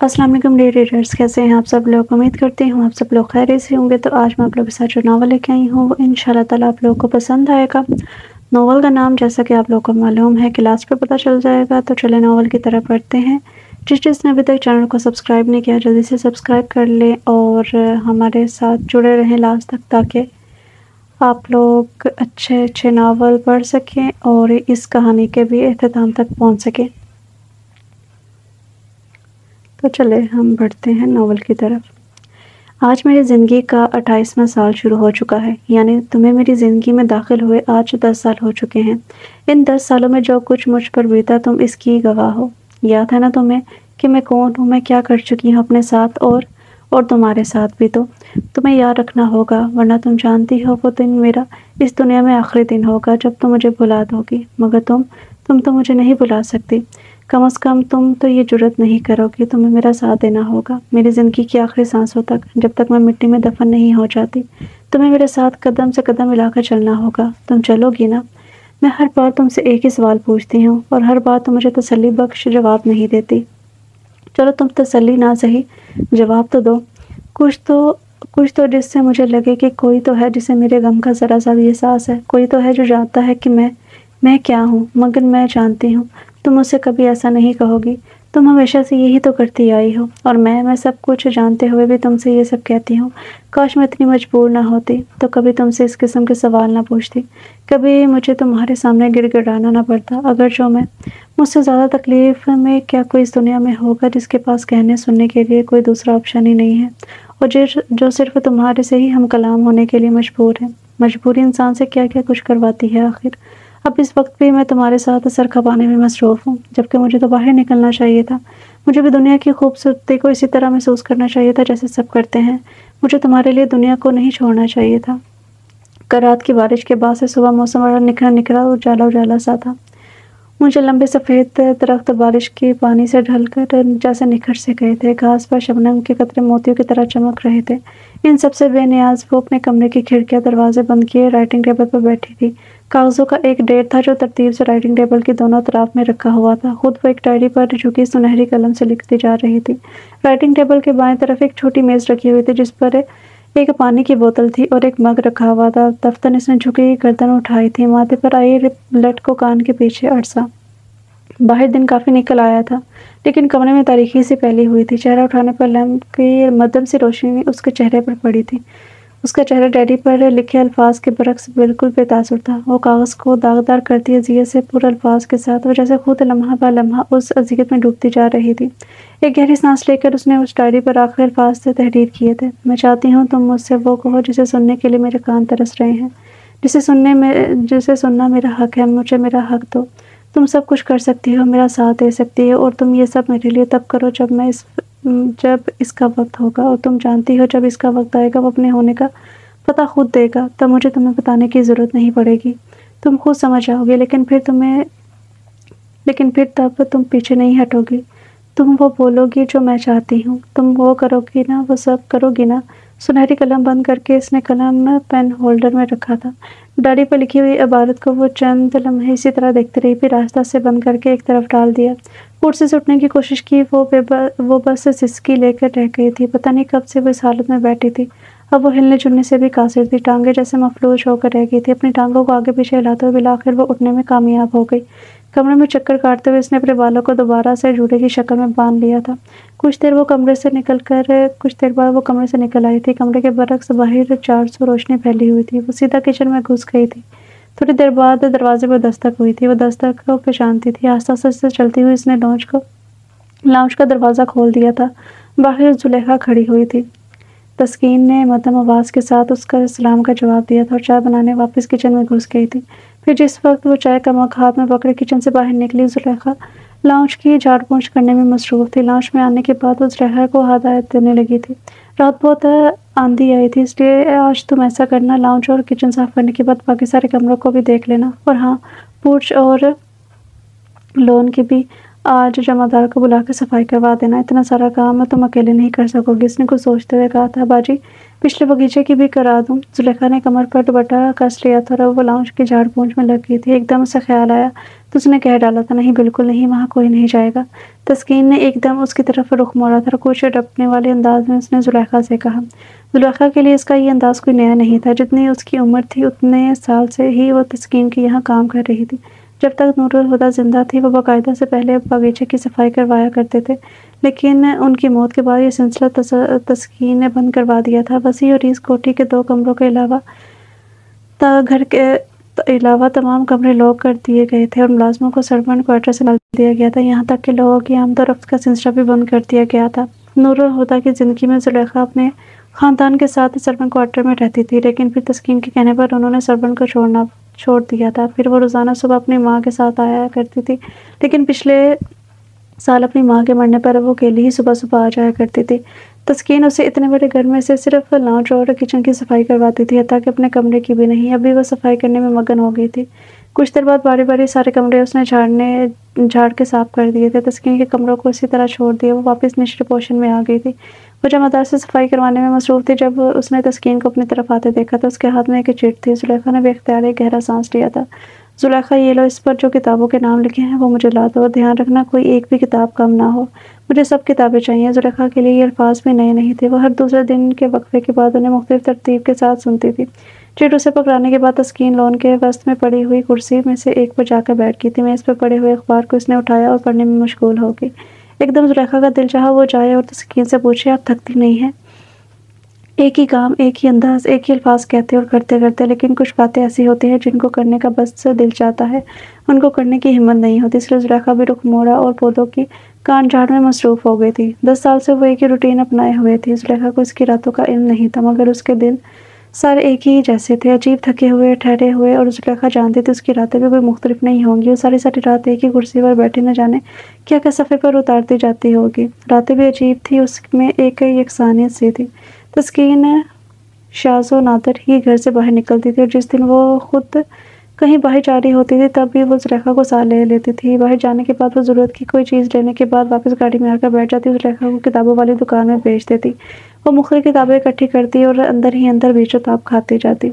السلام علیکم dear readers, کیسے ہیں آپ سب لوگ؟ امید کرتی ہوں آپ سب لوگ خیریت سے ہوں گے۔ تو آج میں آپ لوگوں کے ساتھ جو ناول لے کے آئی ہوں وہ انشاءاللہ تعالیٰ آپ لوگوں کو پسند آئے گا۔ ناول کا نام جیسا کہ آپ لوگوں کو معلوم ہے کلاس پہ پتہ چل جائے گا، تو چلے ناول کی طرف بڑھتے ہیں۔ جس نے ابھی تک چینل کو سبسکرائب نہیں کیا جلدی سے سبسکرائب کر لیں اور ہمارے ساتھ جڑے رہیں لاسٹ تک، تاکہ آپ لوگ اچھے ناول پڑھ سکیں اور اس کہانی کے بھی اختتام تک پہنچ سکیں۔ تو چلے ہم بڑھتے ہیں ناول کی طرف۔ آج میری زندگی کا 28واں سال شروع ہو چکا ہے، یعنی تمہیں میری زندگی میں داخل ہوئے آج 10 سال ہو چکے ہیں۔ ان 10 سالوں میں جو کچھ مجھ پر بیتا تم اس کی گواہ ہو۔ یاد ہے نا تمہیں کہ میں کون ہوں، میں کیا کر چکی ہوں اپنے ساتھ اور تمہارے ساتھ بھی۔ تو تمہیں یاد رکھنا ہوگا، ورنہ تم جانتی ہو وہ دن میرا اس دنیا میں آخری دن ہوگا جب تم مجھے بھلا دو گی، مگر تم تو مجھے نہیں بھلا سکتی۔ کم از کم تم تو یہ جرات نہیں کرو گی۔ تمہیں میرا ساتھ دینا ہوگا میری زندگی کی آخری سانسوں تک، جب تک میں مٹی میں دفن نہیں ہو جاتی۔ تمہیں میرے ساتھ قدم سے قدم ملا کر چلنا ہوگا۔ تم چلو گی نا؟ میں ہر بار تم سے ایک ہی سوال پوچھتی ہوں اور ہر بار تم مجھے تسلی بخش جواب نہیں دیتی۔ چلو تم تسلی نہ صحیح جواب تو دو، کچھ تو جس سے مجھے لگے کہ کوئی تو ہے جسے میرے غم کا ذرا سا بھی احساس ہے، کوئی تو ہے جو جانتا ہے کہ میں کیا ہوں۔ مگر میں جانتی ہوں تم مجھ سے کبھی ایسا نہیں کہو گی۔ تم ہمیشہ سے یہی تو کرتی آئی ہو، اور میں سب کچھ جانتے ہوئے بھی تم سے یہ سب کہتی ہوں۔ کاش میں اتنی مجبور نہ ہوتی تو کبھی تم سے اس قسم کے سوال نہ پوچھتی، کبھی مجھے تمہارے سامنے گڑ گڑانا نہ پڑتا۔ اگر جو میں مجھ سے زیادہ تکلیف میں کیا کوئی اس دنیا میں ہوگا جس کے پاس کہنے سننے کے لیے کوئی دوسرا آپشن ہی نہیں ہے، اور جو صرف تمہارے سے ہی ہم کلام ہونے کے لیے مجبور ہے۔ مجبوری انسان سے کیا کیا کچھ کرواتی ہے آخر۔ اب اس وقت بھی میں تمہارے ساتھ سر کھپانے میں مصروف ہوں، جبکہ مجھے تو باہر نکلنا چاہیے تھا۔ مجھے بھی دنیا کی خوبصورتی کو اسی طرح محسوس کرنا چاہیے تھا جیسے سب کرتے ہیں۔ مجھے تمہارے لیے دنیا کو نہیں چھوڑنا چاہیے تھا۔ کل رات کی بارش کے بعد سے صبح موسم بڑا نکھرا اجالا سا تھا۔ مجھے لمبے سفید درخت بارش کے پانی سے ڈھل کر جیسے نکھر سے گئے تھے، گھاس پر شبنم کے قطرے موتیوں کی طرح چمک رہے تھے۔ ان سب سے بے نیاز وہ اپنے کمرے کی کھڑکیاں دروازے بند کیے رائٹنگ ٹیبل پر بیٹھی تھی۔ کاغذوں کا ایک ڈھیر تھا جو ترتیب سے رائٹنگ ٹیبل کے دونوں اطراف میں رکھا ہوا تھا۔ خود وہ ایک ڈائری پر جھکی سنہری قلم سے لکھتی جا رہی تھی۔ رائٹنگ ٹیبل کے بائیں طرف ایک چھوٹی میز رکھی ہوئی تھی جس پر ایک پانی کی بوتل تھی اور ایک مگ رکھا ہوا تھا۔ دفتر اس نے جھکی گردن اٹھائی تھی، ماتھے پر آئی لٹ کو کان کے پیچھے اڑسا۔ باہر دن کافی نکل آیا تھا، لیکن کمرے میں تاریکی سی پھیلی ہوئی تھی۔ چہرہ اٹھانے پر لیمپ کی مدھم سی روشنی اس کے چہرے پر پڑی تھی۔ اس کا چہرہ ڈائری پر لکھے الفاظ کے برعکس بالکل بے تاثر تھا۔ وہ کاغذ کو داغدار کرتی اذیت سے پر الفاظ کے ساتھ وہ جیسے خود لمحہ بہ لمحہ اس اذیت میں ڈوبتی جا رہی تھی۔ ایک گہری سانس لے کر اس نے اس ڈائری پر آخری الفاظ سے تحریر کیے تھے: میں چاہتی ہوں تم مجھ سے وہ کہو جسے سننے کے لیے میرے کان ترس رہے ہیں، جسے سننا میرا حق ہے۔ مجھے میرا حق دو۔ تم سب کچھ کر سکتی ہو، میرا ساتھ دے سکتی ہو، اور تم یہ سب میرے لیے تب کرو جب اس کا وقت ہوگا، اور تم جانتی ہو جب اس کا وقت آئے گا وہ اپنے ہونے کا پتہ خود دے گا۔ تب مجھے تمہیں بتانے کی ضرورت نہیں پڑے گی، تم خود سمجھ جاؤ گے۔ لیکن پھر تب تم پیچھے نہیں ہٹو گی۔ تم وہ بولو گی جو میں چاہتی ہوں، تم وہ کرو گی نا، وہ سب کرو گی نا۔ سنہری قلم بند کر کے اس نے قلم پین ہولڈر میں رکھا تھا۔ ڈائری پر لکھی ہوئی عبارت کو وہ چند لمحے اسی طرح دیکھتی رہی، پھر آہستہ سے بند کر کے ایک طرف ڈال دیا۔ کرسی سے اٹھنے کی کوشش کی، وہ بس سسکی لے کر رہ گئی تھی۔ پتہ نہیں کب سے وہ اس حالت میں بیٹھی تھی۔ اب وہ ہلنے جلنے سے بھی قاصر تھی، ٹانگیں جیسے مفلوج ہو کر رہ گئی تھی۔ اپنی ٹانگوں کو آگے پیچھے ہلاتے ہوئے بالآخر وہ اٹھنے میں کامیاب ہو گئی۔ کمرے میں چکر کاٹتے ہوئے اس نے اپنے بالوں کو دوبارہ سے جوڑے کی شکل میں باندھ لیا تھا۔ کچھ دیر بعد وہ کمرے سے نکل آئی تھی۔ کمرے کے برعکس باہر 400 روشنی پھیلی ہوئی تھی۔ وہ سیدھا کچن میں گھس گئی تھی۔ تھوڑی دیر بعد دروازے پر دستک ہوئی تھی۔ وہ دستک کو پہچانتی تھی۔ آہستہ سے چلتی ہوئی اس نے لاؤنج کا دروازہ کھول دیا تھا۔ باہر زلیخا کھڑی ہوئی تھی۔ تسکین نے مدھم آواز کے ساتھ اس کا سلام کا جواب دیا تھا اور چائے بنانے واپس کچن میں گھس گئی تھی۔ پھر جس وقت وہ چائے کا مگ ہاتھ میں پکڑے کچن سے باہر نکلی، زلیخا لاؤنج کی جھاڑ پونچھ کرنے میں مصروف تھی۔ لاؤنج میں آنے کے بعد وہ زلیخا کو ہدایت دینے لگی تھی: رات بہت آندھی آئی تھی، اس لیے آج تم ایسا کرنا، لاؤنج اور کچن صاف کرنے کے بعد باقی سارے کمروں کو بھی دیکھ لینا، اور ہاں، پورچ اور لون کی بھی۔ آج جمعدار کو بلا کے صفائی کروا دینا، اتنا سارا کام تم اکیلے نہیں کر سکو گی، اس نے کچھ سوچتے ہوئے کہا تھا۔ باجی پچھلے بغیچے کی بھی کرا دوں؟ زلیخا نے کمر پر دوپٹہ کس لیا تھا اور وہ لاؤنج کی جھاڑ پونچھ میں لگ گئی تھی۔ ایک دم اسے خیال آیا تو اس نے کہہ ڈالا تھا، نہیں بالکل نہیں، وہاں کوئی نہیں جائے گا۔ تسکین نے ایک دم اس کی طرف رخ موڑا تھا اور کچھ ڈپنے والے انداز میں اس نے زلیخا سے کہا۔ زلیخا کے لیے اس کا یہ انداز کوئی نیا نہیں تھا، جتنی اس کی عمر تھی اتنے سال سے ہی وہ تسکین کے یہاں کام کر رہی تھی۔ جب تک نور الہدیٰ زندہ تھی وہ باقاعدہ سے پہلے باغیچے کی صفائی کروایا کرتے تھے، لیکن ان کی موت کے بعد یہ سلسلہ تسکین نے بند کروا دیا تھا۔ وسیع اور اس کوٹھی کے 2 کمروں کے گھر کے علاوہ تمام کمرے لاک کر دیے گئے تھے اور ملازموں کو سرونٹ کوارٹر سے نکال دیا گیا تھا، یہاں تک کہ لوگوں کی آمد و رفت کا سلسلہ بھی بند کر دیا گیا تھا۔ نور الہدیٰ کی زندگی میں زلیخا اپنے خاندان کے ساتھ سرونٹ کوارٹر میں رہتی تھی، لیکن پھر تسکین کے کہنے پر انہوں نے سرونٹ کو چھوڑ دیا تھا۔ پھر وہ روزانہ صبح اپنی ماں کے ساتھ آیا کرتی تھی، لیکن پچھلے سال اپنی ماں کے مرنے پر وہ اکیلی ہی صبح صبح آ جایا کرتی تھی۔ تسکین اسے اتنے بڑے گھر میں سے صرف لاؤنج اور کچن کی صفائی کرواتی تھی، حتیٰ کہ اپنے کمرے کی بھی نہیں۔ اب بھی وہ صفائی کرنے میں مگن ہو گئی تھی۔ کچھ دیر بعد باری باری سارے کمرے اس نے جھاڑ کے صاف کر دیے تھے۔ تسکین کے کمروں کو اسی طرح چھوڑ دیا، وہ واپس نچلے پورشن میں آ گئی تھی۔ وہ جمعدار سے صفائی کروانے میں مصروف تھی۔ جب اس نے تسکین کو اپنی طرف آتے دیکھا تو اس کے ہاتھ میں ایک چٹ تھی۔ زلیخا نے بے اختیار ایک گہرا سانس لیا تھا۔ زلیخا یہ لو، اس پر جو کتابوں کے نام لکھے ہیں وہ مجھے لا دو، اور دھیان رکھنا کوئی ایک بھی کتاب کم نہ ہو، مجھے سب کتابیں چاہیے۔ زلیخا کے لیے یہ الفاظ بھی نئے نہیں تھے، وہ ہر دوسرے دن کے وقفے کے بعد انہیں مختلف ترتیب کے ساتھ سنتی تھی۔ چٹ اسے پکڑانے کے بعد تسکین لون کے وسط میں پڑی ہوئی کرسی میں سے ایک پر جا کر بیٹھ گئی تھی۔ میز پر پڑے ہوئے اخبار کو اس نے اٹھایا اور پڑھنے میں مشغول ہو گئی۔ ایک دم زلیخا کا دل چاہا وہ جائے اور تسکین سے پوچھے، آپ تھکتی نہیں ہیں؟ ایک ہی کام، ایک ہی انداز، ایک ہی الفاظ کہتے اور کرتے کرتے، لیکن کچھ باتیں ایسی ہوتی ہیں جن کو کرنے کا بس دل چاہتا ہے، ان کو کرنے کی ہمت نہیں ہوتی۔ اس لیے زلیخا بھی رخ موڑا اور پودوں کی کان جھاڑ میں مصروف ہو گئی تھی۔ 10 سال سے وہ ایک ہی روٹین اپنائے ہوئے تھی۔ زلیخا کو اس کی راتوں کا علم نہیں تھا، مگر اس کے دن سارے ایک ہی جیسے تھے، عجیب تھکے ہوئے، ٹھہرے ہوئے، اور زلیخا جانتی تھی اس کی راتیں بھی کوئی مختلف نہیں ہوں گی۔ وہ ساری رات ایک ہی کرسی پر بیٹھی نہ جانے کیا کیا صفحے پر اتارتی جاتی ہوگی۔ راتیں بھی عجیب تھی، اس میں ایک یکسانیت سی تھی۔ تسکین شاذ و نادر ہی گھر سے باہر نکلتی تھی، اور جس دن وہ خود کہیں باہر جا رہی ہوتی تھی تب بھی وہ زلیخا کو ساتھ لے لیتی تھی۔ باہر جانے کے بعد وہ ضرورت کی کوئی چیز لینے کے بعد واپس گاڑی میں آ کر بیٹھ جاتی، زلیخا کو کتابوں والی دکان میں بھیج دیتی۔ وہ مختلف کتابیں اکٹھی کرتی اور اندر ہی اندر بیچو تاب کھاتی جاتی۔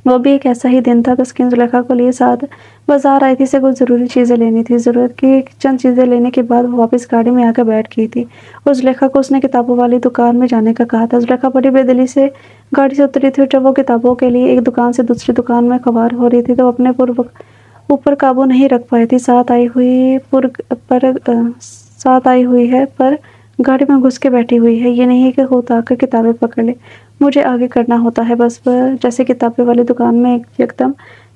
وہ بھی ایک ایسا ہی دن تھا۔ تسکین زلیخا کو لیے ساتھ بازار آئی تھی، سے کچھ ضروری چیزیں لینی تھی۔ ضرورت کی چند چیزیں لینے کے بعد وہ واپس گاڑی میں آ کر بیٹھ گئی تھی اور زلیخا کو اس نے کتابوں والی دکان میں جانے کا کہا تھا۔ زلیخا بڑی بے دلی سے گاڑی سے اتری تھی، اور جب وہ کتابوں کے لیے ایک دکان سے دوسری دکان میں خوار ہو رہی تھی تو اپنے اوپر قابو نہیں رکھ پائی تھی۔ ساتھ آئی ہوئی ہے پر گاڑی میں گھس کے بیٹھی ہوئی ہے، یہ نہیں کہ خود آ کر کتابیں پکڑ لے، مجھے آگے کرنا ہوتا ہے بس۔ جیسے کتابیں والی دکان میں یکدم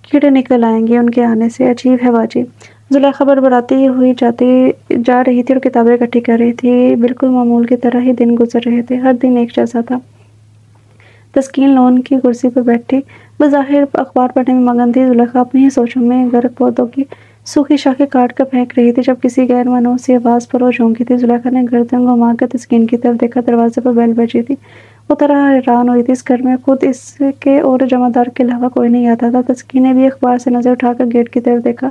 کیڑے نکل آئیں گے ان کے آنے سے، عجیب ہے باجی۔ زلیخا بڑبڑاتی ہوئی جا رہی تھی اور کتابیں اکٹھی کر رہی تھی۔ بالکل معمول کی طرح ہی دن گزر رہے تھے، ہر دن ایک جیسا تھا۔ تسکین لون کی کرسی پر بیٹھی بظاہر اخبار پڑھنے میں مگن تھی۔ زلیخا اپنی ہی سوچوں میں غرق پودوں کی سوکھی شاخیں کاٹ کر پھینک رہی تھی، جب کسی غیر منوسی آواز پر وہ چونکی تھی۔ زلیخا نے گردن گھما کر تسکین کی طرف دیکھا، دروازے پر بیل بجی تھی۔ وہ طرح حیران ہوئی تھی، اس گھر میں خود اس کے اور جمعدار کے علاوہ کوئی نہیں آتا تھا۔ تسکین نے بھی اخبار سے نظر اٹھا کر گیٹ کی طرف دیکھا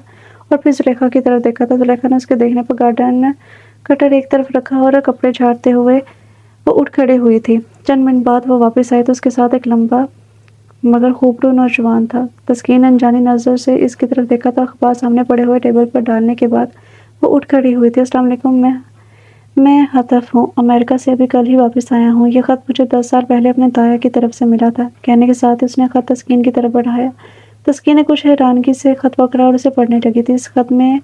اور پھر زلیخا کی طرف دیکھا تھا۔ زلیخا نے اس کے دیکھنے پر گارڈن کٹر ایک طرف رکھا اور کپڑے جھاڑتے ہوئے وہ اٹھ کھڑی ہوئی تھی۔ چند منٹ بعد وہ واپس آئی تو اس کے ساتھ ایک لمبا مگر خوبرو نوجوان تھا۔ تسکین نے انجانی نظر سے اس کی طرف دیکھا تو اخبار سامنے پڑے ہوئے ٹیبل پر ڈالنے کے بعد وہ اٹھ کھڑی ہوئی تھی۔ السلام علیکم، میں ہتف ہوں، امریکہ سے ابھی کل ہی واپس آیا ہوں۔ یہ خط مجھے 10 سال پہلے اپنے تایا کی طرف سے ملا تھا، کہنے کے ساتھ اس نے خط تسکین کی طرف بڑھایا۔ تسکین نے کچھ حیرانگی سے خط پکڑا اور اسے پڑھنے لگی تھی۔ اس خط میں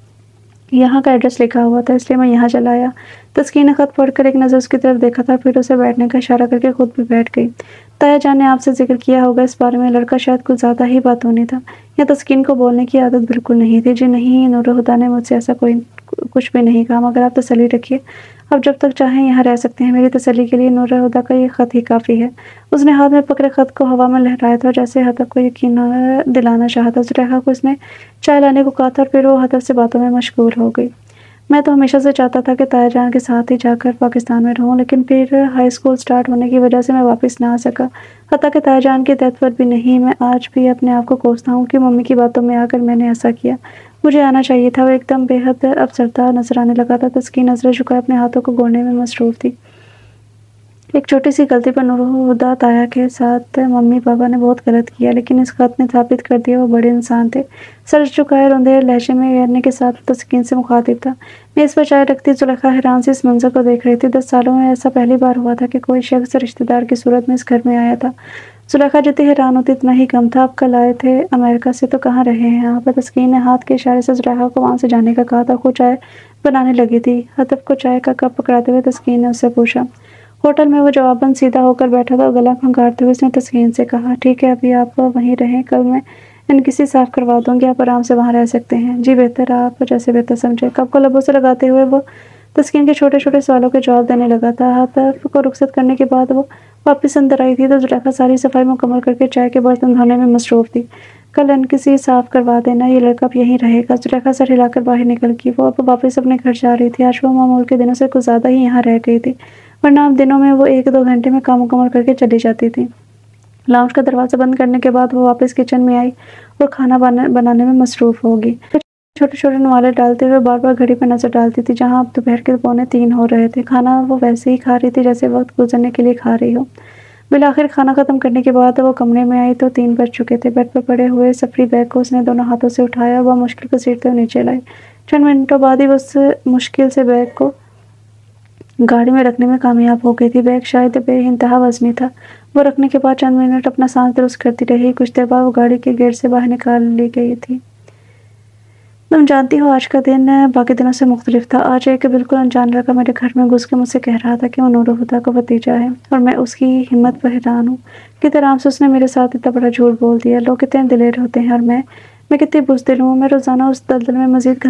یہاں کا ایڈریس لکھا ہوا تھا، اس لیے میں یہاں چلا آیا۔ تسکین نے خط پڑھ کر ایک نظر اس کی طرف دیکھا تھا، پھر اسے بیٹھنے کا اشارہ کر کے خود بھی بیٹھ گئی۔ تایا جان نے آپ سے ذکر کیا ہوگا اس بارے میں، لڑکا شاید کچھ زیادہ ہی باتونی تھا۔ یا تسکین کو بولنے کی عادت بالکل نہیں تھی۔ جی نہیں، نور الہدیٰ نے مجھ سے ایسا کچھ بھی نہیں کہا، مگر آپ تسلی رکھیے، آپ جب تک چاہیں یہاں رہ سکتے ہیں۔ میری تسلی کے لیے نور الہدیٰ کا یہ خط ہی کافی ہے۔ اس نے ہاتھ میں پکڑے خط کو ہوا میں لہرایا تھا اور جیسے ہتف کو یقین دلانا چاہا تھا۔ زلیخا کو اس نے چائے لانے کو کہا تھا اور پھر وہ ہتف سے باتوں میں مشغول ہو گئی۔ میں تو ہمیشہ سے چاہتا تھا کہ تایا جان کے ساتھ ہی جا کر پاکستان میں رہوں، لیکن پھر ہائی اسکول سٹارٹ ہونے کی وجہ سے میں واپس نہ آ سکا۔ حتیٰ کہ تایا جان کی ڈیتھ پر بھی نہیں۔ میں آج بھی اپنے آپ کو کوستا ہوں کہ ممی کی باتوں میں آ کر میں نے ایسا کیا۔ مجھے آنا چاہیے تھا۔ وہ ایک دم بے حد افسردہ نظر آنے لگا تھا۔ تسکین نظریں جھکائے اپنے ہاتھوں کو گوڑنے میں مصروف تھی۔ ایک چھوٹی سی غلطی پر نورہدیٰ تایا کے ساتھ ممی پاپا نے بہت غلط کیا، لیکن اس خط نے ثابت کر دیا وہ بڑے انسان تھے۔ سر جھکائے روندے لہجے میں ایرنے کے ساتھ تسکین سے مخاطب تھا۔ میز پر چائے رکھتی زلیخا حیران سے اس منظر کو دیکھ رہی تھی۔ 10 سالوں میں ایسا پہلی بار ہوا تھا کہ کوئی شخص رشتہ دار کی صورت میں اس گھر میں آیا تھا۔ زلیخا جتنی حیران ہوتی اتنا ہی کم تھا۔ آپ کل آئے تھے امریکہ سے، تو کہاں رہے ہیں آپ؟ تسکین نے ہاتھ کے اشارے سے زلیخا کو وہاں سے جانے کا کہا تھا۔ خود چائے بنانے لگی تھی۔ ہدف کو چائے کا کپ پکڑاتے ہوئے تسکین نے اس سے پوچھا۔ ہوٹل میں وہ جواباً سیدھا ہو کر بیٹھا تھا۔ گلا کھنگارتے ہوئے اس نے تسکین سے کہا، ٹھیک ہے ابھی آپ وہیں رہیں، کل میں انکسی صاف کروا دوں گی، آپ آرام سے وہاں رہ سکتے ہیں۔ جی بہتر، آپ جیسے بہتر سمجھے۔ کپ کو لبوں سے لگاتے ہوئے وہ تسکین کے چھوٹے چھوٹے سوالوں کے جواب دینے لگا تھا۔ ہدف کو رخصت کرنے کے بعد وہ واپس اندر آئی تھی تو زلیخا ساری صفائی مکمل کر کے چائے کے برتن دھونے میں مصروف تھی۔ کل انکسی صاف کروا دینا، یہ لڑکا اب یہیں رہے گا۔ زلیخا سر ہلا کر باہر نکل گئی۔ وہ اب واپس اپنے گھر جا رہی تھی۔ آج وہ معمول کے دنوں سے کچھ زیادہ ہی یہاں رہ گئی تھی، ورنہ اب دنوں میں وہ 1-2 گھنٹے میں کام مکمل کر کے چلی جاتی تھی۔ لاؤنج کا دروازہ بند کرنے کے بعد وہ واپس کچن میں آئی اور کھانا بنانے میں مصروف ہوگی۔ چھوٹے چھوٹے نوالے ڈالتے ہوئے بار بار گھڑی پر نظر ڈالتی تھی، جہاں اب دوپہر کے 2:45 ہو رہے تھے۔ کھانا وہ ویسے ہی کھا رہی تھی جیسے وقت گزرنے کے لیے کھا رہی ہو۔ بالآخر کھانا ختم کرنے کے بعد وہ کمرے میں آئی تو 3 بج چکے تھے۔ بیڈ پر پڑے ہوئے سفری بیگ کو اس نے دونوں ہاتھوں سے اٹھایا اور مشکل گھسیٹتے ہوئے نیچے لائی۔ چند منٹوں بعد ہی وہ اس مشکل سے بیگ کو گاڑی میں رکھنے میں کامیاب ہو گئی تھی۔ بیگ شاید بے انتہا وزنی تھا۔ وہ رکھنے کے بعد چند منٹ اپنا سانس درست کرتی رہی۔ کچھ دیر بعد وہ گاڑی کے گیٹ سے باہر نکال لی گئی تھی۔ تم جانتی ہو آج کا دن باقی دنوں سے مختلف تھا۔ آج ایک بالکل انجان لڑکا میرے گھر میں گھس کے مجھ سے کہہ رہا تھا کہ وہ نورہدیٰ کا بھتیجا ہے، اور میں اس کی ہمت پر حیران ہوں۔ کتنے آرام سے اس نے میرے ساتھ اتنا بڑا جھوٹ بول دیا۔ لوگ کتنے دلیر ہوتے ہیں، اور میں کتنی بزدل ہوں۔ میں روزانہ اس دلدل میں مزید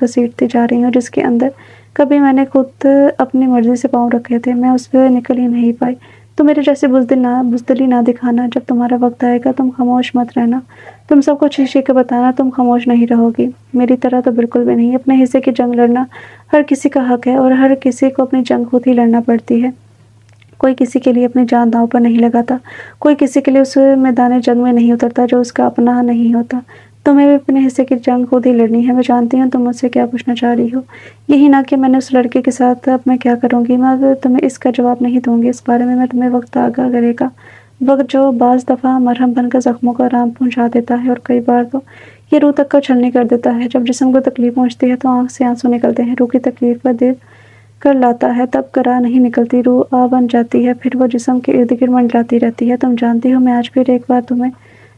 گھسیٹتی جا رہی ہوں جس کے اندر کبھی میں نے خود اپنی مرضی سے پاؤں رکھے تھے۔ میں اس پہ نکل ہی نہیں پائی۔ تم میرے جیسے بزدلی نہ دکھانا۔ جب تمہارا وقت آئے گا تم خاموش مت رہنا۔ تم سب کو چیخ چیخ کے بتانا، تم خاموش نہیں رہو گی۔ میری طرح تو بالکل بھی نہیں۔ اپنے حصے کی جنگ لڑنا ہر کسی کا حق ہے، اور ہر کسی کو اپنی جنگ خود ہی لڑنا پڑتی ہے۔ کوئی کسی کے لیے اپنی جان داؤں پر نہیں لگاتا، کوئی کسی کے لیے اس میدان جنگ میں نہیں اترتا جو اس کا اپنا نہیں ہوتا۔ تمہیں بھی اپنے حصے کی جنگ خود ہی لڑنی ہے۔ میں جانتی ہوں تم مجھ سے کیا پوچھنا چاہ رہی ہو، یہی نہ کہ میں نے اس لڑکے کے ساتھ اب میں کیا کروں گی۔ میں تمہیں اس کا جواب نہیں دوں گی، اس بارے میں تمہیں وقت آگاہ کرے گا، وقت جو بعض دفعہ مرہم بن کر زخموں کو آرام پہنچا دیتا ہے، اور کئی بار تو یہ روح تک کو چھلنی کر دیتا ہے۔ جب جسم کو تکلیف پہنچتی ہے تو آنکھ سے آنسو نکلتے ہیں۔ روح کی تکلیف پر دل کر لاتا ہے، تب کرا نہیں نکلتی، روح آ بن جاتی ہے، پھر وہ جسم کے ارد گرد منڈلاتی رہتی ہے۔ تم جانتی ہو میں آج پھر ایک بار تمہیں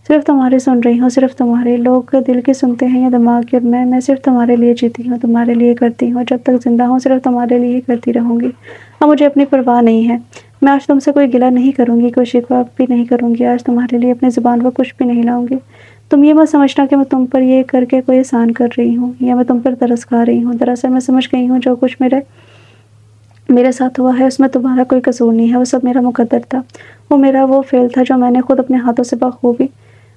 صرف تمہارے سن رہی ہوں، صرف تمہارے۔ لوگ دل کی سنتے ہیں یا دماغ کی، اور میں صرف تمہارے لیے جیتی ہوں، تمہارے لیے کرتی ہوں۔ جب تک زندہ ہوں صرف تمہارے لیے ہی کرتی رہوں گی۔ اب مجھے اپنی پرواہ نہیں ہے۔ میں آج تم سے کوئی گلہ نہیں کروں گی، کوئی شکوہ بھی نہیں کروں گی۔ آج تمہارے لیے اپنی زبان پر کچھ بھی نہیں لاؤں گی۔ تم یہ مت سمجھنا کہ میں تم پر یہ کر کے کوئی احسان کر رہی ہوں، یا میں تم پر ترس کھا رہی ہوں۔ دراصل میں سمجھ گئی ہوں جو کچھ میرے ساتھ ہوا ہے اس میں تمہارا کوئی قصور نہیں ہے، وہ سب میرا مقدر تھا۔ وہ فعل تھا جو میں نے خود اپنے ہاتھوں سے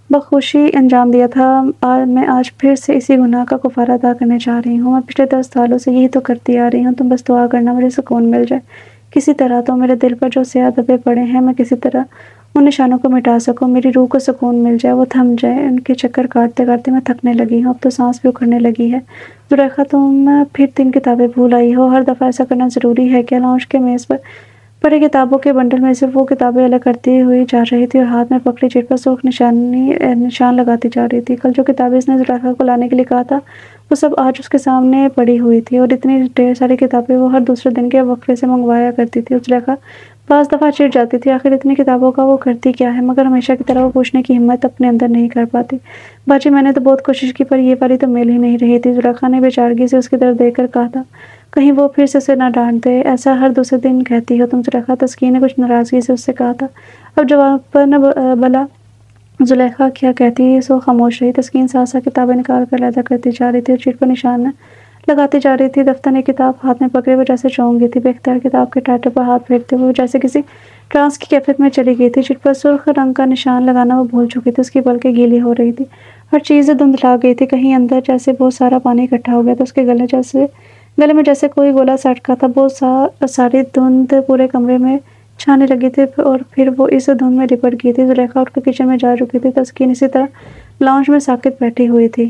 بخوشی انجام دیا تھا۔ میں آج پھر سے اسی گناہ کا کفارہ ادا کرنے جا رہی ہوں۔ میں پچھلے 10 سالوں سے یہی تو کرتی آ رہی ہوں۔ تم بس دعا کرنا مجھے سکون مل جائے کسی طرح، تو میرے دل پر جو سیاہ دھبے پڑے ہیں میں کسی طرح ان نشانوں کو مٹا سکوں، میری روح کو سکون مل جائے، وہ تھم جائے۔ ان کے چکر کاٹتے کاٹتے میں تھکنے لگی ہوں، اب تو سانس بھی اکھڑنے لگی ہے۔ زلیخا تم پھر 3 کتابیں بھول آئی ہو۔ ہر دفعہ ایسا کرنا ضروری ہے کیا؟ لاؤنج کے میز پر پڑے کتابوں کے بنڈل میں سے وہ کتابیں الگ کرتی ہوئی جا رہی تھی اور ہاتھ میں پکڑی چیٹ پر سرخ نشان لگاتی جا رہی تھی۔ کل جو کتابیں اس نے زلیخا کو لانے کے لیے کہا تھا وہ سب آج اس کے سامنے پڑی ہوئی تھی، اور اتنی ڈھیر ساری کتابیں وہ ہر دوسرے دن کے وقفے سے منگوایا کرتی تھی۔ زلیخا بعض دفعہ چڑ جاتی تھی، آخر اتنی کتابوں کا وہ کرتی کیا ہے، مگر ہمیشہ کی طرح وہ پوچھنے کی ہمت اپنے اندر نہیں کر پاتی۔ باجی میں نے تو بہت کوشش کی پر یہ والی تو مل ہی نہیں رہی تھی۔ زلیخا نے بے چارگی سے اس کی طرف دیکھ کر کہا تھا، کہیں وہ پھر سے اسے نہ ڈانٹ دے، ایسا ہر دوسرے دن کہتی ہو تم زلیخا۔ تسکین نے کچھ ناراضگی سے اس سے کہا تھا۔ اب جواب پر نہ بلا زلیخا کیا کہتی، سو خاموش رہی۔ تسکین ساتھ ساتھ کتابیں نکال کر علیحدہ کرتی جا رہی تھی اور چیٹ پر نشان لگاتی جا رہی تھی۔ دفتر نے کتاب ہاتھ میں پکڑے وہ جیسے چونک گئی تھی، بے اختیار کتاب کے ٹائٹل پر ہاتھ پھیرتے ہوئے جیسے کسی ٹرانس کی کیفیت میں چلی گئی تھی۔ چیٹ پر سرخ رنگ کا نشان لگانا وہ بھول چکی تھی، اس کی پلکیں گیلی ہو رہی تھی، ہر چیز دھندلا گئی تھی، کہیں اندر جیسے بہت سارا پانی اکٹھا ہو گیا تھا، اس کے گلے میں جیسے کوئی گولا سٹکا تھا۔ بہت ساری دھند پورے کمرے میں چھانے لگی تھی اور پھر وہ اس دھند میں لپٹ گئی تھی۔ زلیخا اٹھ کر کچن میں جا چکی تھی۔ تسکین اسی طرح لاؤنج میں ساکت بیٹھی ہوئی تھی۔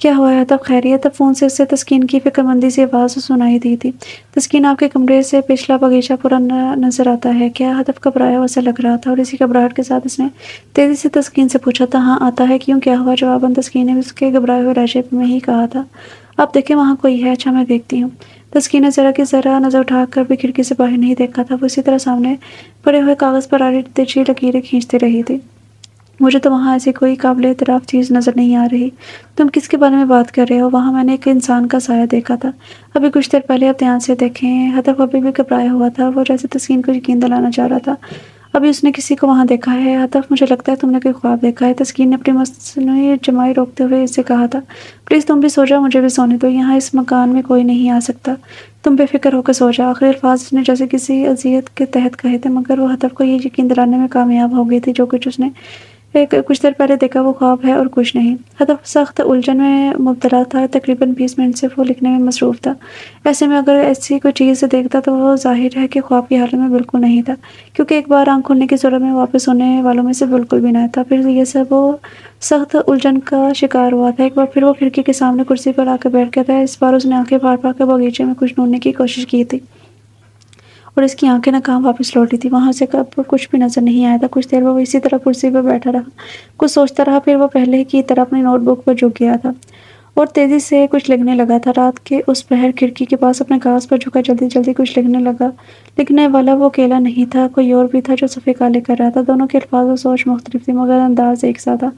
کیا ہوا ہے؟ تب خیریت؟ تب فون سے اسے تسکین کی فکر مندی سی آواز سنائی دی تھی۔ تسکین، آپ کے کمرے سے پچھلا باغیچہ پورا نظر آتا ہے کیا؟ ہدف گھبرایا ہوا سا لگ رہا تھا اور اسی گھبراہٹ کے ساتھ اس نے تیزی سے تسکین سے پوچھا تھا۔ ہاں آتا ہے، کیوں کیا ہوا؟ جواباً تسکین نے اس کے گھبرائے ہوئے لہجے میں ہی کہا تھا۔ آپ دیکھیں وہاں کوئی ہے۔ اچھا میں دیکھتی ہوں۔ تسکین نے ذرا کی ذرا نظر اٹھا کر بھی کھڑکی سے باہر نہیں دیکھا تھا۔ وہ اسی طرح سامنے پڑے ہوئے کاغذ پر آڑی ترچھی لکیریں کھینچتی رہی تھی۔ مجھے تو وہاں ایسی کوئی قابل اعتراف چیز نظر نہیں آ رہی۔ تم کس کے بارے میں بات کر رہے ہو؟ وہاں میں نے ایک انسان کا سایہ دیکھا تھا ابھی کچھ دیر پہلے۔ آپ دھیان سے دیکھیں۔ ہدف ابھی بھی گھبرایا ہوا تھا، وہ جیسے تسکین کو یقین دلانا چاہ رہا تھا۔ ابھی اس نے کسی کو وہاں دیکھا ہے ہدف؟ مجھے لگتا ہے تم نے کوئی خواب دیکھا ہے، تسکین نے اپنی مصنوعی جمائی روکتے ہوئے اسے کہا تھا۔ پلیز تم بھی سو جاؤ، مجھے بھی سونے دو، یہاں اس مکان میں کوئی نہیں آ سکتا، تم بے فکر ہو کر سو جاؤ۔ آخری الفاظ اس نے جیسے کسی اذیت کے تحت کہے تھے، مگر وہ ہدف کو یہ یقین دلانے میں کامیاب ہو گئی تھی جو کچھ اس نے کچھ دیر پہلے دیکھا وہ خواب ہے اور کچھ نہیں۔ ہدف سخت الجھن میں مبتلا تھا۔ تقریباً 20 منٹ سے وہ لکھنے میں مصروف تھا۔ ایسے میں اگر ایسی کوئی چیز دیکھتا تو وہ ظاہر ہے کہ خواب کی حالت میں بالکل نہیں تھا، کیونکہ ایک بار آنکھ کھلنے کی صورت میں واپس ہونے والوں میں سے بالکل بھی نہ تھا۔ پھر یہ سب وہ سخت الجھن کا شکار ہوا تھا۔ ایک بار پھر وہ کھڑکی کے سامنے کرسی پر آ کر بیٹھ گیا تھا۔ اس بار اس نے آنکھیں پھاڑ پھاڑ کر باغیچے میں کچھ ڈھونڈنے کی کوشش کی تھی اور اس کی آنکھیں ناکام واپس لوٹی تھی۔ وہاں سے کب کچھ بھی نظر نہیں آیا تھا۔ کچھ دیر وہ اسی طرح کرسی پر بیٹھا رہا، کچھ سوچتا رہا، پھر وہ پہلے کی طرح اپنی نوٹ بک پر جھک گیا تھا اور تیزی سے کچھ لکھنے لگا تھا۔ رات کے اس پہر کھڑکی کے پاس اپنے کاغذ پر جھکا جلدی جلدی کچھ لکھنے لگا۔ لکھنے والا وہ اکیلا نہیں تھا، کوئی اور بھی تھا جو صفحے کالے کر رہا تھا۔ دونوں کے الفاظ و سوچ مختلف تھی مگر انداز ایک سا تھا۔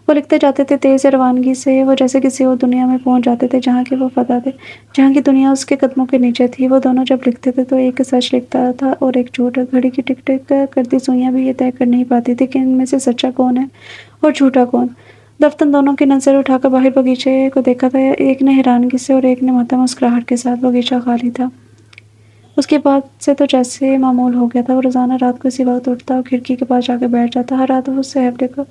وہ لکھتے جاتے تھے تیز روانگی سے، وہ جیسے کسی اور دنیا میں پہنچ جاتے تھے جہاں کے وہ فدا تھے، جہاں کی دنیا اس کے قدموں کے نیچے تھی۔ وہ دونوں جب لکھتے تھے تو ایک سچ لکھتا تھا اور ایک جھوٹ۔ گھڑی کی ٹک ٹک کرتی سوئیاں بھی یہ طے کر نہیں پاتی تھی کہ ان میں سے سچا کون ہے اور جھوٹا کون۔ دفتر دونوں کی نظر اٹھا کر باہر باغیچے کو دیکھا تھا، ایک نے حیرانگی سے اور ایک نے ماتم مسکراہٹ کے ساتھ۔ باغیچہ خالی تھا۔ اس کے بعد سے تو جیسے معمول ہو گیا تھا، وہ روزانہ رات کو اسی وقت اٹھتا اور کھڑکی کے پاس جا کے بیٹھ جاتا۔ ہر رات وہ صحیفے کو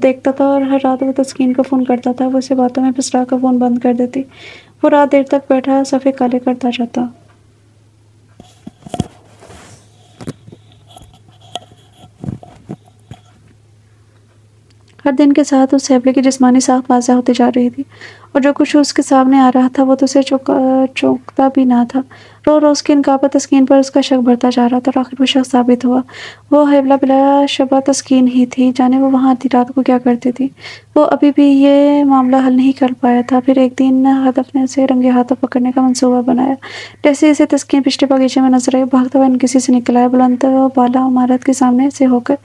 دیکھتا تھا اور ہر رات وہ تسکین کو فون کرتا تھا۔ وہ اسے باتوں میں پھسلا کر فون بند کر دیتی۔ وہ رات دیر تک بیٹھا صفحے کالے کرتا جاتا۔ ہر دن کے ساتھ اس صحیفے کی جسمانی ساخت واضح ہوتی جا رہی تھی اور جو کچھ اس کے سامنے آ رہا تھا وہ تو اسے چونکتا بھی نہ تھا۔ روز روز کی نقابت تسکین پر اس کا شک بڑھتا جا رہا تھا اور آخر وہ شک ثابت ہوا۔ وہ حیبلہ بلا شبہ تسکین ہی تھی، جانے وہ وہاں آدھی رات کو کیا کرتی تھی۔ وہ ابھی بھی یہ معاملہ حل نہیں کر پایا تھا۔ پھر ایک دن ہدف نے اسے رنگے ہاتھوں پکڑنے کا منصوبہ بنایا۔ جیسے اسے تسکین پچھلے باغیچے میں نظر آئی، بھاگتا ہوا کسی سے نکل آیا، بلند بالا عمارت کے سامنے سے ہو کر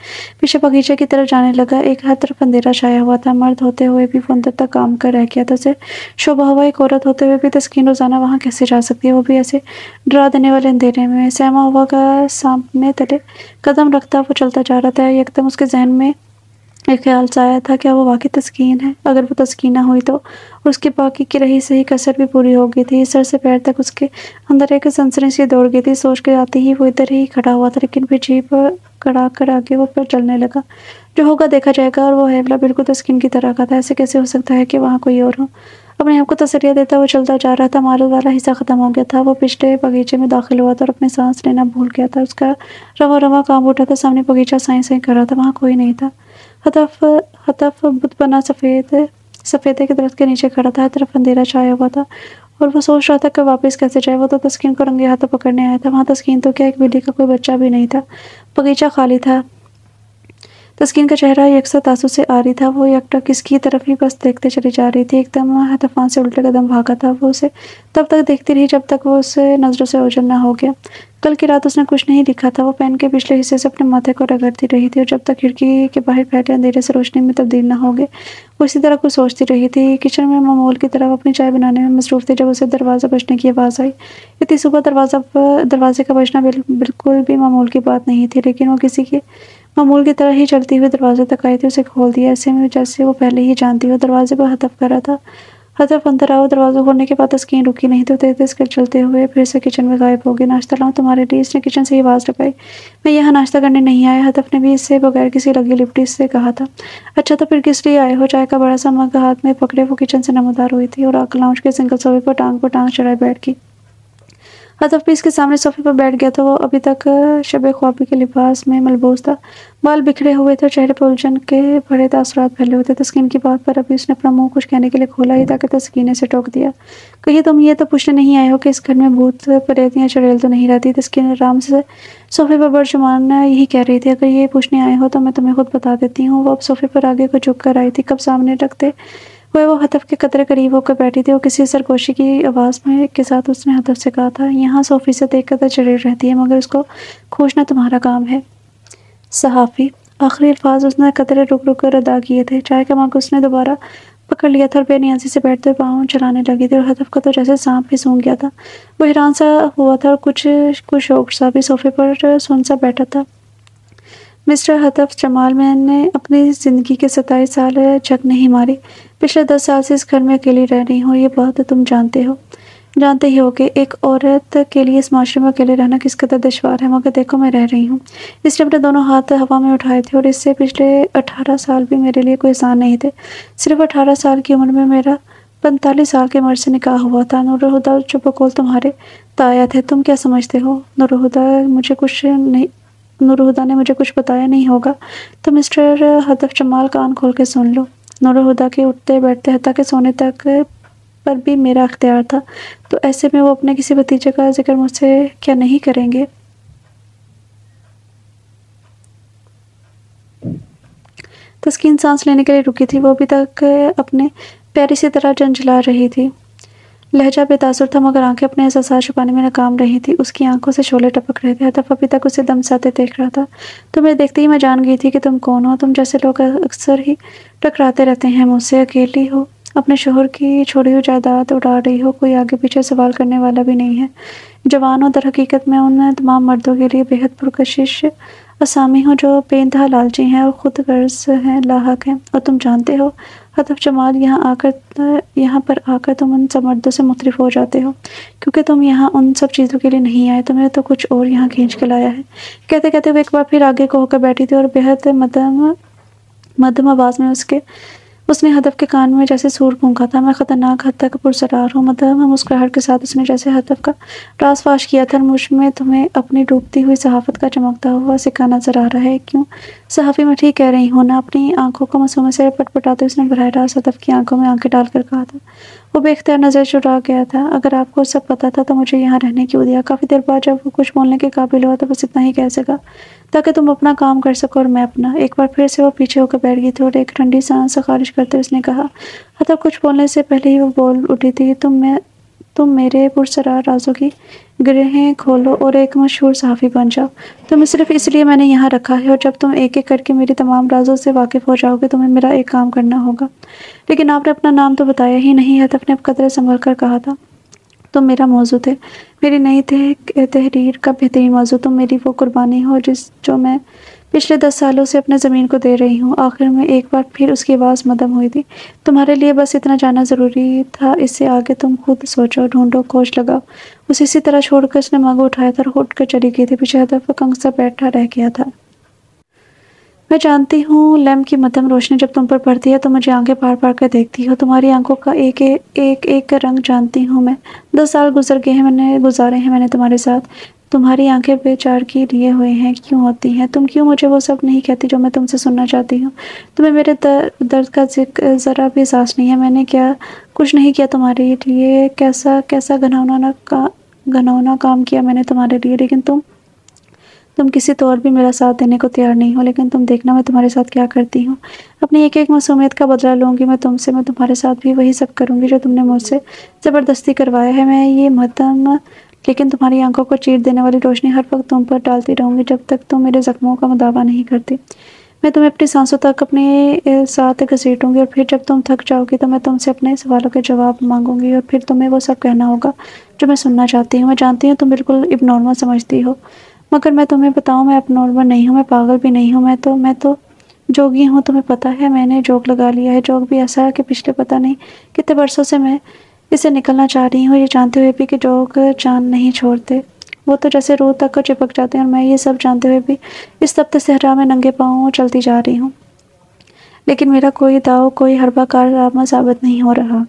پیچھے باغیچے کی طرف جانے لگا۔ ایک ہر طرف اندھیرا چھایا ہوا تھا، مرد ہوتے ہوئے بھی وہ اندر تک کام کر رہ گیا تھا۔ اسے شبہ ہوا ایک عورت ہوتے ہوئے بھی تسکین روزانہ وہاں کیسے جا سکتی ہے، وہ بھی ایسے ڈرا دینے والے اندھیرے میں۔ سہما ہوا کا سامنے تلے قدم رکھتا وہ چلتا جا رہا تھا۔ یکدم اس کے ذہن میں ایک خیال سا آیا تھا، کیا وہ واقعی تسکین ہے؟ اگر وہ تسکین نہ ہوئی تو؟ اور اس کی باقی کی رہی صحیح کسر بھی پوری ہو گئی تھی۔ سر سے پیر تک اس کے اندر ایک سنسنی سی دوڑ گئی تھی۔ سوچ کے آتے ہی وہ ادھر ہی کھڑا ہوا تھا، لیکن پھر جیپ کڑا کر آگے وہ پر چلنے لگا۔ جو ہوگا دیکھا جائے گا، اور وہ حیبلہ بالکل تسکین کی طرح کا تھا۔ ایسے کیسے ہو سکتا ہے کہ وہاں کوئی اور ہو؟ اپنے آپ کو تسلیاں دیتا وہ چلتا جا رہا تھا۔ مارل والا حصہ ختم ہو گیا تھا۔ وہ پچھلے باغیچے میں داخل ہوا تھا اور اپنے سانس لینا بھول گیا تھا۔ اس کا رواں رواں کانپ اٹھا تھا۔ سامنے باغیچہ سائیں سائیں کر رہا تھا، وہاں کوئی نہیں تھا۔ ہدف بت بنا سفیدے کے درخت کے نیچے کھڑا تھا۔ ہر طرف اندھیرا چھایا ہوا تھا اور وہ سوچ رہا تھا کہ واپس کیسے جائے۔ وہ تو تسکین کو رنگے ہاتھوں پکڑنے آیا تھا، وہاں تسکین تو کیا ایک بلی کا کوئی بچہ بھی نہیں تھا۔ باغیچہ خالی تھا۔ تسکین کا چہرہ یکساں تاثر سے عاری تھا۔ وہ یکٹک اس کی طرف ہی بس دیکھتے چلی جا رہی تھی۔ ایک دم ہدف وہاں سے الٹے قدم بھاگا تھا۔ وہ اسے تب تک دیکھتی رہی جب تک وہ اس نظروں سے اوجھل نہ ہو گیا۔ کل کی رات اس نے کچھ نہیں لکھا تھا۔ وہ پین کے پچھلے حصے سے اپنے ماتھے کو رگڑتی رہی تھی اور جب تک کھڑکی کے باہر پھیلے اندھیرے سے روشنی میں تبدیل نہ ہو گئے وہ اسی طرح کچھ سوچتی رہی تھی۔ کچن میں معمول کی طرف اپنی چائے بنانے میں مصروف تھی جب اسے دروازہ بجنے کی آواز آئی۔ اتنی صبح دروازے کا بجنا بالکل بھی معمول کی بات نہیں تھی، لیکن وہ کسی کے معمول کی طرح ہی چلتی ہوئی دروازے تک آئی تھی۔ اسے کھول دیا، ایسے میں جیسے وہ پہلے ہی جانتی ہو۔ دروازے پر ہدف کر رہا تھا۔ ہدف اندر آؤ۔ دروازہ کھولنے کے بعد تسکین رکی نہیں تو تیز تیز کر چلتے ہوئے پھر سے کچن میں غائب ہو گئی۔ ناشتہ لاؤں تمہارے لیے؟ اس نے کچن سے ہی آواز لگائی۔ میں یہاں ناشتہ کرنے نہیں آیا، ہدف نے بھی اس سے بغیر کسی لگی لپٹی سے کہا تھا۔ اچھا تو پھر کس لیے آئے ہو؟ چائے کا بڑا سا مگ ہاتھ میں پکڑے وہ کچن سے نمودار ہوئی تھی اور لاؤنج کے سنگل صوفے پر ٹانگ چڑھائے بیٹھ گئی۔ ہدف بھی اس کے سامنے صوفے پر بیٹھ گیا تھا۔ وہ ابھی تک شب خوابی کے لباس میں ملبوس تھا، بال بکھرے ہوئے تھے اور چہرے پر الجھن کے بڑے تاثرات پھیلے ہوئے تھے۔ تسکین کی بات پر ابھی اس نے اپنا منہ کچھ کہنے کے لیے کھولا ہی تھا کہ تسکین نے اسے ٹوک دیا۔ کہیں تم یہ تو پوچھنے نہیں آئے ہو کہ اس گھر میں بھوت پریت یا چڑیل تو نہیں رہتی؟ تسکین آرام سے صوفے پر برجمان یہی کہہ رہی تھی۔ اگر یہ پوچھنے آئے ہو تو میں تمہیں خود بتا دیتی ہوں۔ وہ اب صوفے پر آگے کو جھک کر آئی تھی، کب سامنے رکھتے ہوئے وہ ہدف کے قدرے قریب ہو کر بیٹھی تھی اور کسی سرگوشی کی آواز میں کے ساتھ اس نے ہدف سے کہا تھا، یہاں 100% ایک قدر چڑیل رہتی ہے، مگر اس کو کھوجنا تمہارا کام ہے۔ صحافی آخری الفاظ اس نے قدرے رک رک کر ادا کیے تھے۔ چائے کا مگ اس نے دوبارہ پکڑ لیا تھا اور بے نیازی سے بیٹھتے ہوئے پاؤں چلانے لگی تھی، اور ہدف کا تو جیسے سانپ ہی سونگ گیا تھا۔ وہ حیران سا ہوا تھا اور کچھ شوق سا بھی صوفے پر سن سا بیٹھا تھا۔ مسٹر ہدف جمال، میں نے اپنی زندگی کے 27 سال جھک نہیں ماری۔ پچھلے 10 سال سے اس گھر میں اکیلی رہ رہی ہوں، یہ بات تم جانتے ہی ہو کہ ایک عورت کے لیے اس معاشرے میں اکیلے رہنا کس قدر دشوار ہے، مگر دیکھو میں رہ رہی ہوں۔ اس نے اپنے دونوں ہاتھ ہوا میں اٹھائے تھے، اور اس سے پچھلے 18 سال بھی میرے لیے کوئی آسان نہیں تھے۔ صرف 18 سال کی عمر میں میرا 45 سال کے مرد سے نکاح ہوا تھا۔ نورالہدیٰ جو بقول تمہارے تایا تھے، تم کیا سمجھتے ہو؟ نورالہدیٰ نے مجھے کچھ بتایا نہیں ہوگا تو مسٹر ہدف جمال کان کھول کے سن لو۔ نورالہدیٰ کے اٹھتے بیٹھتے حتیٰ کہ سونے تک پر بھی میرا اختیار تھا، تو ایسے میں وہ اپنے کسی بھتیجے کا ذکر مجھ سے کیا نہیں کریں گے؟ تسکین سانس لینے کے لیے رکی تھی، وہ ابھی تک اپنے پیاری سی طرح جھنجھلا رہی تھی۔ لہجہ بے تاثر تھا، مگر آنکھیں اپنے احساسات چھپانے میں ناکام رہی تھی۔ اس کی آنکھوں سے شعلے ٹپک رہے تھے۔ ہدف ابھی تک اسے دم ساتے دیکھ رہا تھا۔ تمہیں دیکھتے ہی میں جان گئی تھی کہ تم کون ہو۔ تم جیسے لوگ اکثر ہی ٹکراتے رہتے ہیں مجھ سے، اکیلی ہو، اپنے شوہر کی چھوڑی ہوئی جائیداد اڑا رہی ہو، کوئی آگے پیچھے سوال کرنے والا بھی نہیں ہے۔ جوان ہو، در حقیقت میں ان تمام مردوں کے لیے بے حد پرکشش اسامی ہوں جو بے انتہا لالچی ہیں اور خود غرض ہیں، لاحق ہیں۔ اور تم جانتے ہو ہدف جمال، یہاں پر آ کر تم ان سب مردوں سے مختلف ہو جاتے ہو، کیونکہ تم یہاں ان سب چیزوں کے لیے نہیں آئے، تمہیں تو کچھ اور یہاں کھینچ کے لایا ہے۔ کہتے کہتے وہ ایک بار پھر آگے کو ہو کر بیٹھی تھی اور بے حد مدھم آواز میں اس نے ہدف کے کان میں جیسے سور پھونکا تھا، میں خطرناک حد تک پرسرار ہوں۔ مدھم مسکراہٹ کے ساتھ اس نے جیسے ہدف کا راز فاش کیا تھا، اور مجھ میں تمہیں اپنی ڈوبتی ہوئی صحافت کا چمکتا ہوا سکہ نظر آ رہا ہے۔ کیوں صحافی، میں ٹھیک کہہ رہی ہوں نا؟ اپنی آنکھوں کو مسوں سے پٹ پٹاتے اس نے براہ راست ہدف کی آنکھوں میں آنکھیں ڈال کر کہا تھا۔ وہ بے اختیار نظر چرا گیا تھا۔ اگر آپ کو سب پتا تھا تو مجھے یہاں رہنے کیوں دیا؟ کافی دیر بعد جب وہ کچھ بولنے کے قابل ہوا تو بس اتنا ہی کہہ سکا، تاکہ تم اپنا کام کر سکو اور میں اپنا۔ ایک بار پھر سے وہ پیچھے ہو کر بیٹھ گئی تھی اور ایک ٹھنڈی سانس خارج کرتے اس نے کہا، ہدف کچھ بولنے سے پہلے ہی وہ بول اٹھی تھی، تم میرے پرسرار رازوں کی گرہیں کھولو اور ایک مشہور صحافی بن جاؤ۔ تمہیں صرف اس لیے میں نے یہاں رکھا ہے، اور جب تم ایک ایک کر کے میری تمام رازوں سے واقف ہو جاؤ گے تمہیں میرا ایک کام کرنا ہوگا۔ لیکن آپ نے اپنا نام تو بتایا ہی نہیں، ہدف نے اب قدرے سنبھل کر کہا تھا۔ تم میرا موضوع تھے، میری نئی تحریر کا بہترین موضوع۔ تم میری وہ قربانی ہو جو میں پچھلے 10 سالوں سے اپنے زمین کو دے رہی ہوں۔ آخر میں ایک بار پھر اس کی آواز مدھم ہوئی تھی۔ تمہارے لیے بس اتنا جاننا ضروری تھا، اس سے آگے تم خود سوچو، ڈھونڈو، کھوج لگاؤ۔ اسے اسی طرح چھوڑ کر اس نے مگ اٹھایا تھا اور اٹھ کر چلی گئی تھی۔ پیچھے ہدف کنگ سا بیٹھا رہ گیا تھا۔ میں جانتی ہوں لیمپ کی مدھم روشنی جب تم پر پڑتی ہے تو مجھے آنکھیں پھاڑ پھاڑ کر دیکھتی ہو، تمہاری آنکھوں کا ایک رنگ جانتی ہوں میں۔ 10 سال گزارے ہیں میں نے تمہارے ساتھ۔ تمہاری آنکھیں بے چارگی لیے ہوئے ہیں، کیوں ہوتی ہیں؟ تم کیوں مجھے وہ سب نہیں کہتی جو میں تم سے سننا چاہتی ہوں؟ تمہیں میرے درد کا ذرا بھی احساس نہیں ہے؟ میں نے کیا کچھ نہیں کیا تمہارے لیے؟ کیسا گھناؤنا کام کیا میں نے تمہارے لیے؟ لیکن تم کسی طور بھی میرا ساتھ دینے کو تیار نہیں ہو۔ لیکن تم دیکھنا میں تمہارے ساتھ کیا کرتی ہوں۔ اپنی ایک ایک معصومیت کا بدلہ لوں گی میں تمہارے ساتھ بھی وہی سب کروں گی جو تم نے مجھ سے زبردستی کروایا ہے۔ میں یہ مدھم لیکن تمہاری آنکھوں کو چیر دینے والی روشنی ہر وقت تم پر ڈالتی رہوں گی جب تک تم میرے زخموں کا مداوا نہیں کرتی۔ میں تمہیں اپنی سانسوں تک اپنے ساتھ گھسیٹوں گی، اور پھر جب تم تھک جاؤ گی تو میں تم سے اپنے سوالوں کے جواب مانگوں گی، اور پھر تمہیں وہ سب کہنا ہوگا جو میں سننا چاہتی ہوں۔ میں جانتی ہوں تم بالکل اب نارمل سمجھتی ہو، مگر میں تمہیں بتاؤں میں اب نارمل نہیں ہوں، میں پاگل بھی نہیں ہوں، میں تو جوگی ہوں۔ تمہیں پتہ ہے میں نے جوگ لگا لیا ہے، جوگ بھی ایسا ہے کہ پچھلے پتہ نہیں کتنے برسوں سے میں اسے نکلنا چاہ رہی ہوں، یہ جانتے ہوئے بھی کہ جوگ جان نہیں چھوڑتے، وہ تو جیسے روح تک چپک جاتے ہیں، اور میں یہ سب جانتے ہوئے بھی اس تپتے صحرا میں ننگے پاؤں چلتی جا رہی ہوں۔ لیکن میرا کوئی داؤ، کوئی حربہ کارآمد ثابت نہیں ہو رہا۔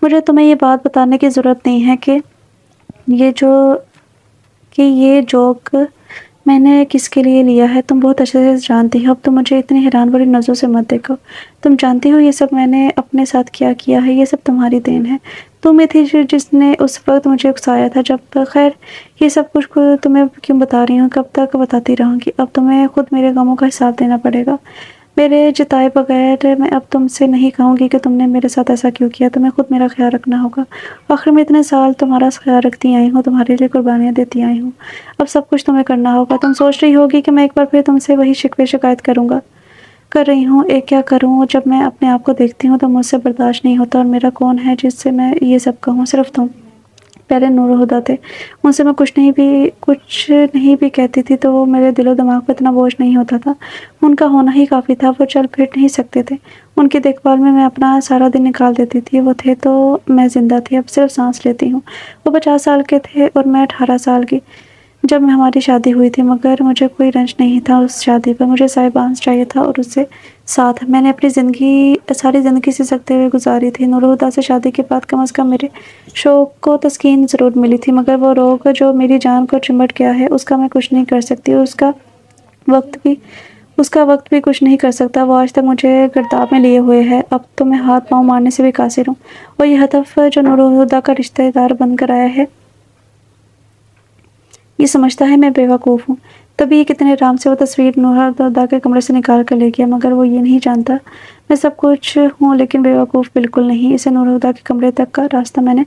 مجھے تمہیں یہ بات بتانے کی ضرورت نہیں ہے کہ یہ جوک میں نے کس کے لیے لیا ہے۔ تم بہت اچھے سے جانتی ہو۔ اب تم مجھے اتنی حیران بھری نظروں سے مت دیکھو۔ تم جانتی ہو یہ سب میں نے اپنے ساتھ کیا ہے، یہ سب تمہاری دین ہے۔ تم ہی تھی جس نے اس وقت مجھے اکسایا تھا جب خیر یہ سب کچھ تمہیں کیوں بتا رہی ہوں، کب تک بتاتی رہوں گی؟ اب تمہیں خود میرے غموں کا حساب دینا پڑے گا میرے جتائے بغیر۔ میں اب تم سے نہیں کہوں گی کہ تم نے میرے ساتھ ایسا کیوں کیا، تمہیں خود میرا خیال رکھنا ہوگا۔ آخر میں اتنے سال تمہارا خیال رکھتی آئی ہوں، تمہارے لیے قربانیاں دیتی آئی ہوں، اب سب کچھ تمہیں کرنا ہوگا۔ تم سوچ رہی ہوگی کہ میں ایک بار پھر تم سے وہی شکوے شکایت کر رہی ہوں۔ کیا کروں؟ جب میں اپنے آپ کو دیکھتی ہوں تو مجھ سے برداشت نہیں ہوتا، اور میرا کون ہے جس سے میں یہ سب کہوں؟ صرف تم۔ پہلے نور و ہدا تھے، ان سے میں کچھ نہیں بھی کہتی تھی تو وہ میرے دل و دماغ پہ اتنا بوجھ نہیں ہوتا تھا، ان کا ہونا ہی کافی تھا۔ وہ چل پھر نہیں سکتے تھے، ان کی دیکھ بھال میں اپنا سارا دن نکال دیتی تھی۔ وہ تھے تو میں زندہ تھی، اب صرف سانس لیتی ہوں۔ وہ 50 سال کے تھے اور میں 18 سال کی جب ہماری شادی ہوئی تھی، مگر مجھے کوئی رنج نہیں تھا اس شادی پر۔ مجھے صاحبانس چاہیے تھا اور اس سے ساتھ میں نے اپنی ساری زندگی سسکتے ہوئے گزاری تھی۔ نور و ہدا سے شادی کے بعد کم از کم میرے شوق کو تسکین ضرور ملی تھی، مگر وہ روگ جو میری جان کو چمٹ گیا ہے اس کا میں کچھ نہیں کر سکتی، اور اس کا وقت بھی کچھ نہیں کر سکتا۔ وہ آج تک مجھے گرداب میں لیے ہوئے ہے، اب تو میں ہاتھ پاؤں مارنے سے بھی قاصر ہوں۔ وہ یہ ہدف جو نور و ہدا کا رشتہ دار بن کر آیا ہے، یہ سمجھتا ہے میں بیوقوف ہوں۔ تبھی کتنے آرام سے وہ تصویر نور و ہدا کے کمرے سے نکال کر لے گیا، مگر وہ یہ نہیں جانتا میں سب کچھ ہوں لیکن بیوقوف بالکل نہیں۔ اسے نور و ہدا کے کمرے تک کا راستہ میں نے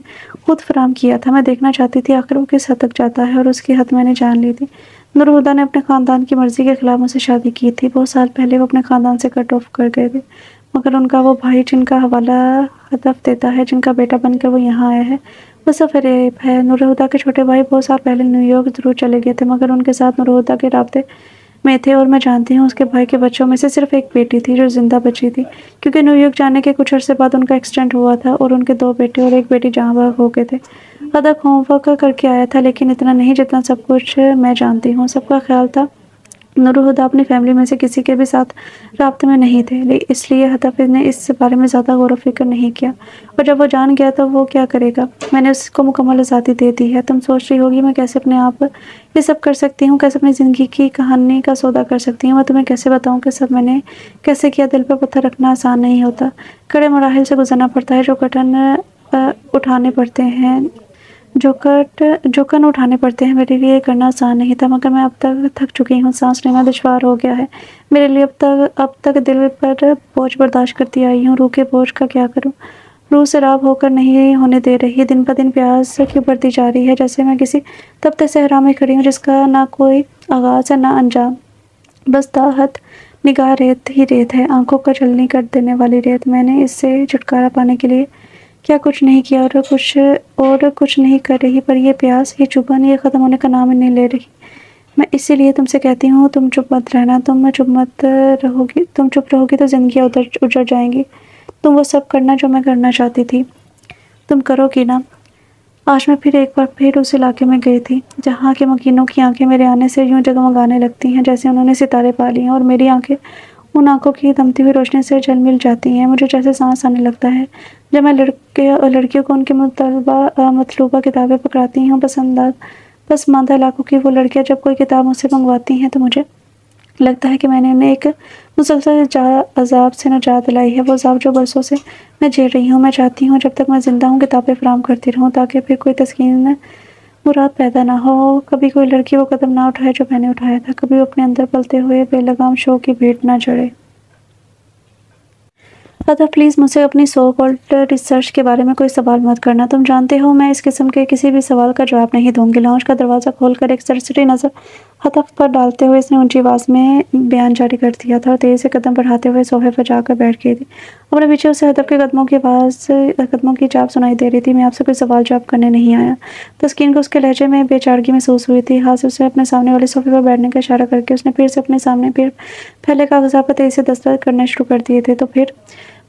خود فراہم کیا تھا۔ میں دیکھنا چاہتی تھی آخر وہ کس حد تک جاتا ہے، اور اس کی حد میں نے جان لی تھی۔ نور و ہدا نے اپنے خاندان کی مرضی کے خلاف مجھ سے شادی کی تھی۔ بہت سال پہلے وہ اپنے خاندان سے کٹ آف کر گئے تھے، مگر ان کا وہ بھائی جن کا حوالہ ہدف دیتا ہے، جن کا بیٹا بن کر وہ یہاں آیا ہے، وہ سب فریب ہے۔ نور و ہدا کے چھوٹے بھائی بہت سال پہلے نیو یارک ضرور چلے گئے تھے، مگر ان کے ساتھ نور و ہدا کے رابطے میں تھے، اور میں جانتی ہوں اس کے بھائی کے بچوں میں سے صرف ایک بیٹی تھی جو زندہ بچی تھی، کیونکہ نیو یارک جانے کے کچھ عرصے بعد ان کا ایکسیڈنٹ ہوا تھا، اور ان کے 2 بیٹے اور ایک بیٹی جاں بحق ہو گئے تھے۔ ادک ہوم ورک کر کے آیا تھا، لیکن اتنا نہیں جتنا سب کچھ میں جانتی ہوں۔ سب کا خیال تھا نور و ہدا اپنی فیملی میں سے کسی کے بھی ساتھ رابطے میں نہیں تھے، اس لیے ہدف نے اس بارے میں زیادہ غور و فکر نہیں کیا، اور جب وہ جان گیا تو وہ کیا کرے گا؟ میں نے اس کو مکمل آزادی دے دی ہے۔ تم سوچ رہی ہوگی میں کیسے اپنے آپ یہ سب کر سکتی ہوں، کیسے اپنی زندگی کی کہانی کا سودا کر سکتی ہوں۔ میں تمہیں کیسے بتاؤں کہ سب میں نے کیسے کیا؟ دل پہ پتھر رکھنا آسان نہیں ہوتا، کڑے مراحل سے گزرنا پڑتا ہے، جو کن اٹھانے پڑتے ہیں۔ میرے لیے یہ کرنا آسان نہیں تھا، مگر میں اب تک تھک چکی ہوں، سانس لینا دشوار ہو گیا ہے میرے لیے۔ اب تک دل پر بوجھ برداشت کرتی آئی ہوں، روح کے بوجھ کا کیا کروں؟ روح سیراب ہو کر نہیں ہونے دے رہی، دن بدن پیاس کیوں بڑھتی جا رہی ہے، جیسے میں کسی تپتے صحرا میں کھڑی ہوں جس کا نہ کوئی آغاز ہے نہ انجام، بس تاحت نگاہ ریت ہی ریت ہے، آنکھوں کا چھلنی کر دینے والی ریت۔ میں نے اس سے چھٹکارا پانے کے لیے کیا کچھ نہیں کیا اور کچھ نہیں کر رہی، پر یہ پیاس، یہ چبھن، یہ ختم ہونے کا نام ہی نہیں لے رہی۔ میں اسی لیے تم سے کہتی ہوں تم چپ مت رہنا، تم چپ رہوگی تو زندگیاں اجڑ جائیں گی۔ تم وہ سب کرنا جو میں کرنا چاہتی تھی، تم کرو گی نا؟ آج میں پھر ایک بار پھر اس علاقے میں گئی تھی جہاں کے مکینوں کی آنکھیں میرے آنے سے یوں جگمگانے لگتی ہیں جیسے انہوں نے ستارے پا لیے ہیں، اور میری آنکھیں ان آنکھوں کی دمتی ہوئی روشنی سے جل مل جاتی ہیں۔ مجھے جیسے سانس آنے لگتا ہے جب میں لڑکیوں کو ان کی مطلوبہ کتابیں پکڑاتی ہوں۔ پسماندہ علاقوں کی وہ لڑکیاں جب کوئی کتاب مجھ سے منگواتی ہیں تو مجھے لگتا ہے کہ میں نے انہیں ایک مسلسل عذاب سے نجات دلائی ہے، وہ عذاب جو برسوں سے میں جھیل رہی ہوں۔ میں چاہتی ہوں جب تک میں زندہ ہوں کتابیں فراہم کرتی رہوں، تاکہ پھر کوئی تسکین مراد پیدا نہ ہو۔ کبھی کوئی لڑکی وہ قدم نہ اٹھائے جو میں نے اٹھایا تھا، کبھی وہ اپنے اندر پلتے ہوئے بے لگام شوق کی بھیٹ نہ جڑے۔ ادب پلیز مجھ سے اپنی سو کالڈ ریسرچ کے بارے میں کوئی سوال مت کرنا، تم جانتے ہو میں اس قسم کے کسی بھی سوال کا جواب نہیں دوں گی۔ لاؤنج کا دروازہ کھول کر ایک سرسری نظر ہدف پر ڈالتے ہوئے اس نے اونچی آواز میں بیان جاری کر دیا تھا، اور تیزی سے قدم بڑھاتے ہوئے صوفے پر جا کر بیٹھ گئی تھی۔ اپنے پیچھے اسے ہدف کے قدموں کی چاپ سنائی دے رہی تھی۔ میں آپ سے کوئی سوال جواب کرنے نہیں آیا۔ تسکین کو اس کے لہجے میں بے چارگی محسوس ہوئی تھی۔ ہاتھ سے اسے اپنے سامنے والے صوفے پر بیٹھنے کا اشارہ کر کے اس نے پھر سے اپنے سامنے پھیلے کاغذات پر تیزی سے دستخط کرنے شروع کر دیے تھے۔ تو پھر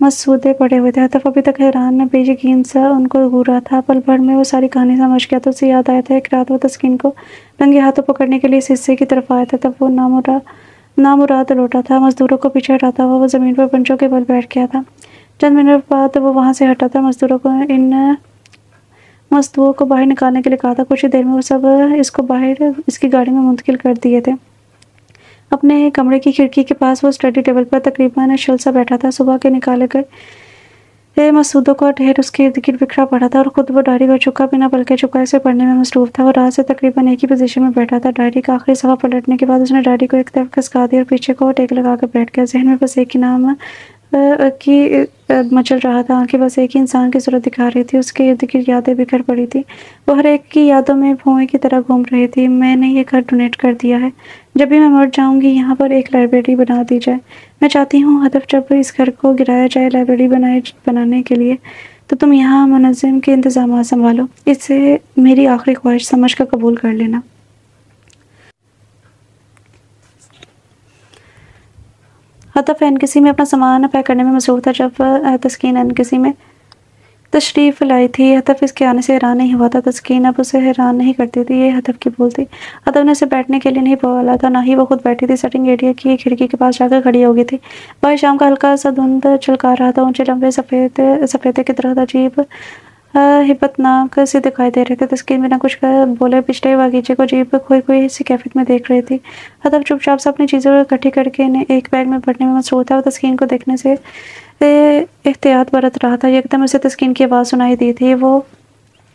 مسودے پڑے ہوئے تھے۔ ہتف ابھی تک حیران بے یقین سا ان کو گھورا تھا۔ پل بھر میں وہ ساری کہانی سمجھ گیا تو اسے یاد آیا تھا ایک رات وہ تسکین کو رنگے ہاتھوں پکڑنے کے لیے اس حصے کی طرف آیا تھا۔ تب وہ نامراد لوٹا تھا، مزدوروں کو پیچھے ہٹاتا ہوا وہ زمین پر پنجوں کے بل بیٹھ گیا تھا۔ چند منٹ بعد وہ وہاں سے ہٹا تھا، مزدوروں کو ان مزدوروں کو باہر نکالنے کے لیے کہا تھا۔ کچھ ہی دیر میں وہ سب اس کو باہر اس کی گاڑی میں منتقل کر دیے تھے۔ اپنے کمرے کی کھڑکی کے پاس وہ اسٹڈی ٹیبل پر تقریباً شل سا بیٹھا تھا۔ صبح کے نکالے گئے مسودوں کا ڈھیر اس کے ارد گرد بکھرا پڑا تھا اور خود وہ ڈائری پر چکا بنا پلکے چپکائے سے پڑھنے میں مصروف تھا۔ وہ رات سے تقریباً ایک ہی پوزیشن میں بیٹھا تھا۔ ڈائری کا آخری صفحہ پلٹنے کے بعد اس نے ڈائری کو ایک طرف کھسکا دیا اور پیچھے کو ٹیک لگا کر بیٹھ گیا۔ ذہن میں بس ایک ہی نام کی مچل رہا تھا، آنکھیں بس ایک ہی انسان کی صورت دکھا رہی تھی۔ اس کے ارد گرد یادیں بکھر پڑی تھی، وہ ہر ایک کی یادوں میں بھوئیں کی طرح گھوم رہی تھی۔ میں نے یہ گھر ڈونیٹ کر دیا ہے، جب بھی میں مر جاؤں گی یہاں پر ایک لائبریری بنا دی جائے۔ میں چاہتی ہوں ہدف جب اس گھر کو گرایا جائے لائبریری بنانے کے لیے تو تم یہاں منظم کے انتظامات سنبھالو۔ اسے میری آخری خواہش سمجھ کر قبول کر لینا۔ ہدف NKC میں اپنا سامان پیک کرنے میں مصروف تھا جب تسکین NKC میں تشریف لائی تھی۔ ہدف اس کے آنے سے حیران نہیں ہوا تھا، تسکین اب اسے حیران نہیں کرتی تھی، یہ ہدف کی بھول تھی۔ ہدف نے اسے بیٹھنے کے لیے نہیں بولا تھا، نہ ہی وہ خود بیٹھی تھی۔ سٹنگ ایریا کی کھڑکی کے پاس جا کر کھڑی ہو گئی تھی۔ باہر شام کا ہلکا سا دھند چھلکا رہا تھا، اونچے لمبے سفیدے کے درخت عجیب ہیبت ناک سے دکھائی دے رہے تھے۔ تسکین بنا کچھ بولے پچھلے باغیچے کو عجیب کھوئی سی کیفیت میں دیکھ رہی تھی۔ ہدف چپ چاپ سے اپنی چیزیں اکٹھی کر کے ایک بیگ میں بھرنے میں مصروف تھا۔ وہ تسکین کو دیکھنے سے احتیاط برت رہا تھا۔ یکدم اسے تسکین کی آواز سنائی دی تھی، وہ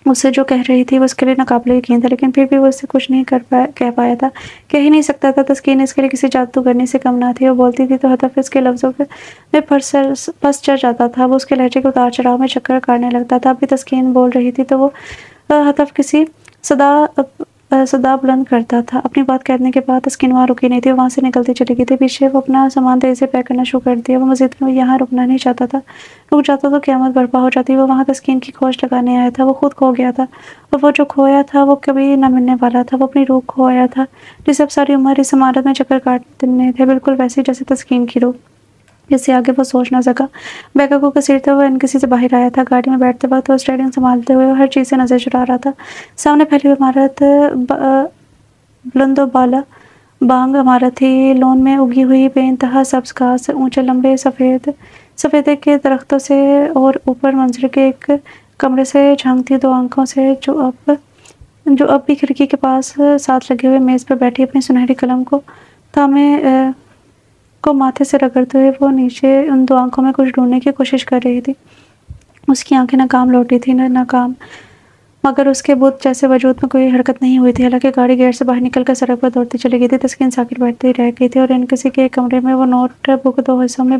اسے جو کہہ رہی تھی وہ اس کے لیے ناقابل یقین تھا، لیکن پھر بھی وہ اس سے کچھ نہیں کہہ پایا تھا، کہہ ہی نہیں سکتا تھا۔ تسکین اس کے لیے کسی جادوگرنی سے کم نہ تھی، وہ بولتی تھی تو ہدف اس کے لفظوں میں پس چڑھ جاتا تھا، وہ اس کے لہجے کے اتار چڑھاؤ میں چکر کاٹنے لگتا تھا۔ اب بھی تسکین بول رہی تھی تو وہ ہدف کسی صدا بلند کرتا تھا۔ اپنی بات کہنے کے بعد تسکین وہاں رکی نہیں تھی، وہ وہاں سے نکلتی چلی گئی تھی۔ پیچھے وہ اپنا سامان تیزی سے پیک کرنا شروع کر دیا، وہ مزید یہاں رکنا نہیں چاہتا تھا، رک جاتا تو قیامت برپا ہو جاتی۔ وہ وہاں تسکین کی کھوج لگانے آیا تھا، وہ خود کھو گیا تھا، اور وہ جو کھویا تھا وہ کبھی نہ ملنے والا تھا۔ وہ اپنی روح کھویا تھا جسے اب ساری عمر اس عمارت میں چکر کاٹنے تھے، بالکل ویسی جیسے تسکین کی روح، جس سے آگے وہ سوچ نہ سکا۔ بیگوں کو گھسیٹتے ہوئے NKC سے باہر آیا تھا۔ گاڑی میں بیٹھتے وقت وہ اسٹیئرنگ سنبھالتے ہوئے ہر چیز سے نظر چرا رہا تھا۔ سامنے پھیلی ہوئی عمارت بلند و بالا بانگ عمارت تھی، لون میں اگی ہوئی بے انتہا سبز گھاس، اونچے لمبے سفیدے کے درختوں سے اور اوپر منظر کے ایک کمرے سے جھانکتی دو آنکھوں سے جو اب بھی کھڑکی کے پاس ساتھ لگے ہوئے میز پر بیٹھی اپنی سنہری قلم کو ماتھے سے رگڑتے ہوئے وہ نیچے ان دو آنکھوں میں کچھ ڈھونڈنے کی کوشش کر رہی تھی۔ اس کی آنکھیں ناکام لوٹی تھی، ناکام، مگر اس کے بت جیسے وجود میں کوئی حرکت نہیں ہوئی تھی۔ حالانکہ گاڑی گیٹ سے باہر نکل کر سڑک پر دوڑتی چلی گئی تھی، تسکین ساکت بیٹھتی رہ گئی تھی اور NKC کے ایک کمرے میں وہ نوٹ بک 2 حصوں میں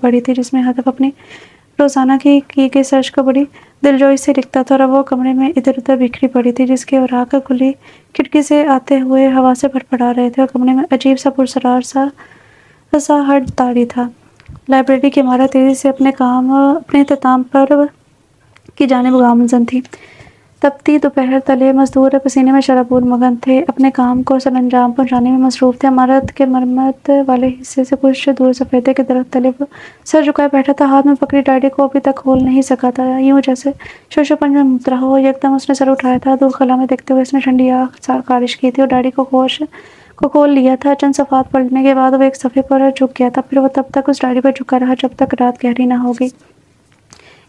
پڑی تھی جس میں ہدف اپنی روزانہ کی گئی سرچ کو بڑی دلجوئی سے لکھتا تھا، اور وہ کمرے میں ادھر ادھر بکھری پڑی تھی جس کے اوراق کھلی کھڑکی سے آتے ہوئے ہوا سے پھڑپڑا رہے تھے، اور کمرے میں عجیب سا پرسرار سا ہٹ طاری تھا۔ لائبریری کی عمارت تیزی سے اپنے اختتام پر کی جانب گامزن تھی۔ تپتی دوپہر تلے مزدور پسینے میں شرابور مگن تھے، اپنے کام کو سر انجام پہنچانے میں مصروف تھے۔ عمارت کے مرمت والے حصے سے کچھ دور سفیدے کے درخت تلے وہ سر جھکائے بیٹھا تھا، ہاتھ میں پکڑی ڈائری کو ابھی تک کھول نہیں سکا تھا، یوں جیسے شوش و پنج میں مبتلا ہو۔ یکدم اس نے سر اٹھایا تھا، دور خلا میں دیکھتے ہوئے اس نے ٹھنڈی آنکھ خارش کی تھی اور ڈائری کو کھول لیا تھا۔ چند صفحات پلٹنے کے بعد وہ ایک صفحے پر جھک گیا تھا، پھر وہ تب تک اس ڈائری پر جھکا رہا جب تک رات گہری نہ ہو گئی۔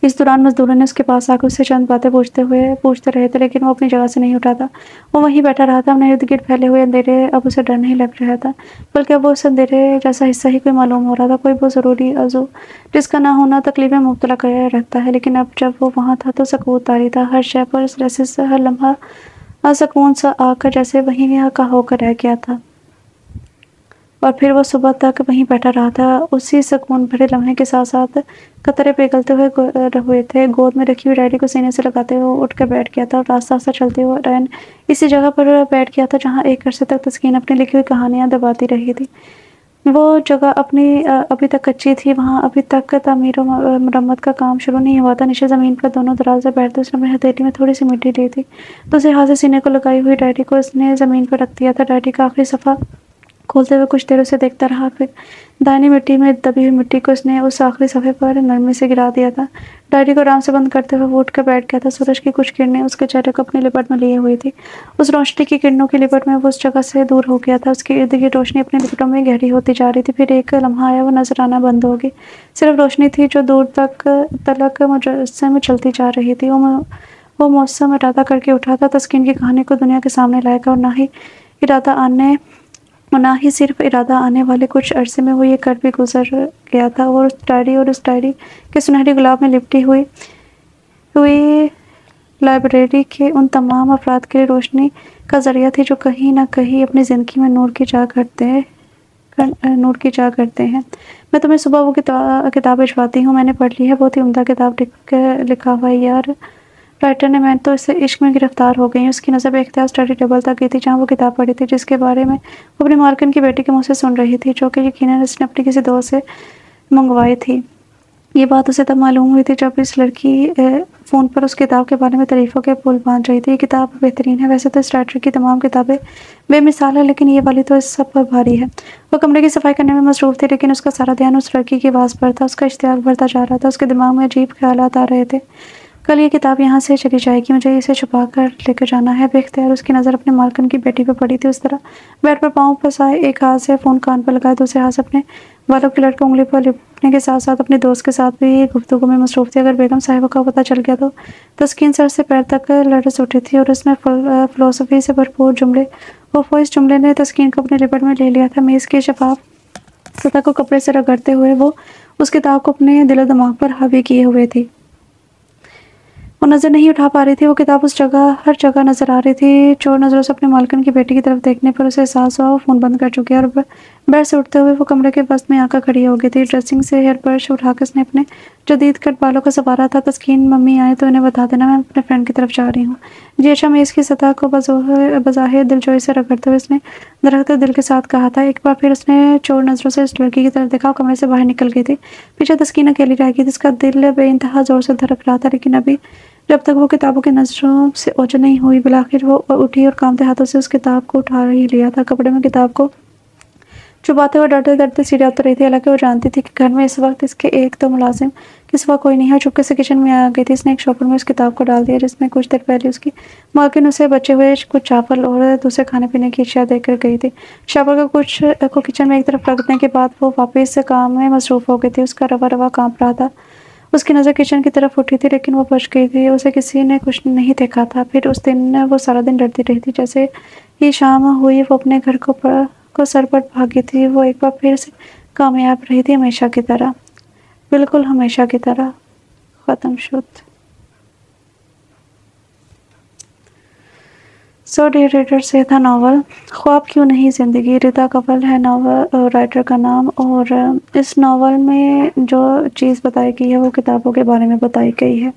اس دوران مزدوروں نے اس کے پاس آ کر اس سے چند باتیں پوچھتے رہے تھے، لیکن وہ اپنی جگہ سے نہیں اٹھا تھا، وہ وہیں بیٹھا رہا تھا۔ اپنے ارد گرد پھیلے ہوئے اندھیرے اب اسے ڈر نہیں لگ رہا تھا، بلکہ اب وہ اس اندھیرے جیسا حصہ ہی کوئی معلوم ہو رہا تھا، کوئی بہت ضروری عضو جس کا نہ ہونا تکلیف میں مبتلا کیا رکھتا ہے۔ لیکن اب جب وہ وہاں تھا تو سکوت طاری تھا، ہر شے پر لذیذ، ہر لمحہ سکون سا آ کر جیسے وہیں کا ہو کر رہ گیا تھا، اور پھر وہ صبح تک وہیں بیٹھا رہا تھا۔ اسی سکون بھرے لمحے کے ساتھ ساتھ قطرے پگھلتے ہوئے تھے۔ گود میں رکھی ہوئی ڈائری کو سینے سے لگاتے ہوئے اٹھ کر بیٹھ گیا تھا اور آہستہ آہستہ چلتے ہوئے رین اسی جگہ پر بیٹھ گیا تھا جہاں ایک عرصے تک تسکین اپنی لکھی ہوئی کہانیاں دباتی رہی تھی۔ وہ جگہ ابھی تک کچی تھی، وہاں ابھی تک تعمیر و مرمت کا کام شروع نہیں ہوا تھا۔ نیچے زمین پر دونوں دراز سے بیٹھتے اس نے اپنی ہتھیلی میں تھوڑی سی مٹی لی تھی، دوسرے ہاتھ سے سینے کو لگائی ہوئی ڈائری کو اس نے زمین پر رکھ دیا تھا۔ ڈائری کا آخری صفحہ کھولتے ہوئے کچھ دیر اسے دیکھتا رہا، پھر دائنی مٹی میں دبی ہوئی مٹی کو اس نے اس آخری صفحے پر نرمی سے گرا دیا تھا۔ ڈائری کو آرام سے بند کرتے ہوئے وہ اٹھ کر بیٹھ گیا تھا۔ سورج کی کچھ کرنیں اس کے چہرے کو اپنی لپٹ میں لیے ہوئی تھی۔ اس روشنی کی کرنوں کی لپٹ میں وہ اس جگہ سے دور ہو گیا تھا۔ اس کے ارد گرد روشنی اپنی لپٹوں میں گہری ہوتی جا رہی تھی۔ پھر ایک لمحہ آیا، وہ نظر آنا بند ہو گئی۔ صرف روشنی تھی جو دور تلک مجسم چلتی جا رہی تھی۔ وہ موسم ارادہ کر کے اٹھا تھا، تسکین کی کہانی کو دنیا کے سامنے لائے گا، اور نہ ہی صرف ارادہ، آنے والے کچھ عرصے میں وہ یہ کر بھی گزر گیا تھا۔ اور اس ڈائری کے سنہری گلاب میں لپٹی ہوئی لائبریری کے ان تمام افراد کے لیے روشنی کا ذریعہ تھی جو کہیں نہ کہیں اپنی زندگی میں نور کی چاہ کرتے ہیں۔ میں تمہیں صبح وہ کتاب بھجواتی ہوں، میں نے پڑھ لی ہے، بہت ہی عمدہ کتاب لکھا ہوا ہے یار رائٹر نے۔ میں تو اسے عشق میں گرفتار ہو گئی ہوں۔ اس کی نظر بے اختیار اسٹڈی ٹیبل تک گئی تھی جہاں وہ کتاب پڑھی تھی جس کے بارے میں وہ اپنی مالکن کی بیٹی کے منہ سے سن رہی تھی، جو کہ یقیناً اس نے اپنی کسی دوست سے منگوائی تھی۔ یہ بات اسے تب معلوم ہوئی تھی جب اس لڑکی فون پر اس کتاب کے بارے میں تعریفوں کے پل باندھ رہی تھی۔ یہ کتاب بہترین ہے، ویسے تو اس رائٹر کی تمام کتابیں بے مثال ہیں، لیکن یہ والی تو اس سب پر بھاری ہے۔ وہ کمرے کی صفائی کرنے میں مصروف تھی، لیکن اس کا سارا دھیان اس لڑکی کی آواز پر تھا۔ اس کا اشتیاق بڑھتا جا رہا تھا، اس کے دماغ میں عجیب خیالات آ رہے تھے۔ کل یہ کتاب یہاں سے چلی جائے گی، مجھے اسے چھپا کر لے کر جانا ہے۔ بے اختیار اس کی نظر اپنے مالکن کی بیٹی پہ پڑی تھی۔ اس طرح بیڈ پر پاؤں پھنسائے، ایک ہاتھ سے فون کان پر لگائے، دوسرے ہاتھ سے اپنے بالوں کی لٹ کو انگلی پر لپٹنے کے ساتھ ساتھ اپنے دوست کے ساتھ بھی گفتگو میں مصروف تھی۔ اگر بیگم صاحبہ کو پتہ چل گیا تو تسکین سر سے پیر تک لرز اٹھی تھی، اور اس میں فلسفی سے بھرپور جملے اس جملے نے تسکین کو اپنے لپٹ میں لے لیا تھا۔ میز کی شفاف سطح کو کپڑے سے رگڑتے ہوئے وہ اس کتاب کو اپنے دل و دماغ پر حاوی کیے ہوئے تھی۔ وہ نظر نہیں اٹھا پا رہی تھی، وہ کتاب ہر جگہ نظر آ رہی تھی۔ چور نظروں سے اپنے مالکن کی بیٹی کی طرف دیکھنے پر اسے احساس ہوا وہ فون بند کر چکی ہے، اور بیڈ سے اٹھتے ہوئے وہ کمرے کے وسط میں آ کر کھڑی ہو گئی تھی۔ ڈریسنگ سے ہیئر برش اٹھا کے اس نے اپنے جدید کٹ بالوں کو سنوارا تھا۔ تسکین ممی آئے تو انہیں بتا دینا، میں اپنے فرینڈ کی طرف جا رہی ہوں۔ جی اچھا، میز کی سطح کو بظاہر دلجوئی سے رگڑتے ہوئے اس نے درخت دل کے ساتھ کہا تھا۔ ایک بار پھر اس نے چور نظروں سے اس لڑکی کی طرف دیکھا، کمرے سے باہر نکل گئی تھی۔ پیچھے تسکین اکیلی رہ گئی، جس کا دل بے انتہا زور سے دھڑک رہا تھا، لیکن ابھی جب تک وہ کتابوں کی نظروں سے اوجھل نہیں ہوئی۔ بالآخر وہ اٹھی اور کانپتے ہاتھوں سے اس کتاب کو اٹھا ہی لیا تھا۔ کپڑے میں کتاب کو چھپاتے ہوئے ڈرتے ڈرتے سیڑھیاں اتر رہی تھی، حالانکہ وہ جانتی تھی کہ گھر میں اس وقت اس کے ایک تو ملازم کے سوا کوئی نہیں ہے۔ وہ چپکے سے کچن میں آ گئی تھی۔ اس نے ایک شاپر میں اس کتاب کو ڈال دیا جس میں کچھ دیر پہلے اس کی مالکن اسے بچے ہوئے کچھ چاول اور دوسرے کھانے پینے کی اشیاء دے کر گئی تھی۔ شاپر کو کچن میں ایک طرف رکھنے کے بعد وہ واپس کام میں مصروف ہو گئی تھی۔ اس کا روا کانپ رہا تھا۔ اس کی نظر کچن کی طرف اٹھی تھی، لیکن وہ بچ گئی تھی۔ اسے کسی نے کچھ نہیں دیکھا تھا۔ پھر اس دن وہ سارا دن ڈرتی رہی تھی۔ جیسے ہی شام ہوئی وہ اپنے گھر کو سر پر بھاگی تھی۔ وہ ایک بار پھر سے کامیاب رہی تھی، ہمیشہ کی طرح، بالکل ہمیشہ کی طرح۔ ختم شد۔ سو ڈیئر ریڈر سے تھا ناول خواب کیوں نہیں زندگی۔ ردا کنول ہے ناول رائٹر کا نام، اور اس ناول میں جو چیز بتائی گئی ہے وہ کتابوں کے بارے میں بتائی گئی ہے۔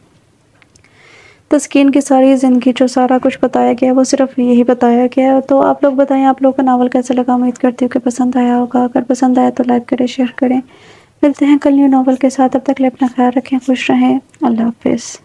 تسکین کی ساری زندگی جو سارا کچھ بتایا گیا ہے وہ صرف یہی بتایا گیا ہے۔ تو آپ لوگ بتائیں آپ لوگوں کا ناول کیسا لگا۔ امید کرتی ہوں کہ پسند آیا ہوگا۔ اگر پسند آیا تو لائک کریں، شیئر کریں۔ ملتے ہیں کل نیو ناول کے ساتھ، تب تک کے لیے اپنا خیال رکھیں، خوش رہیں، اللہ حافظ۔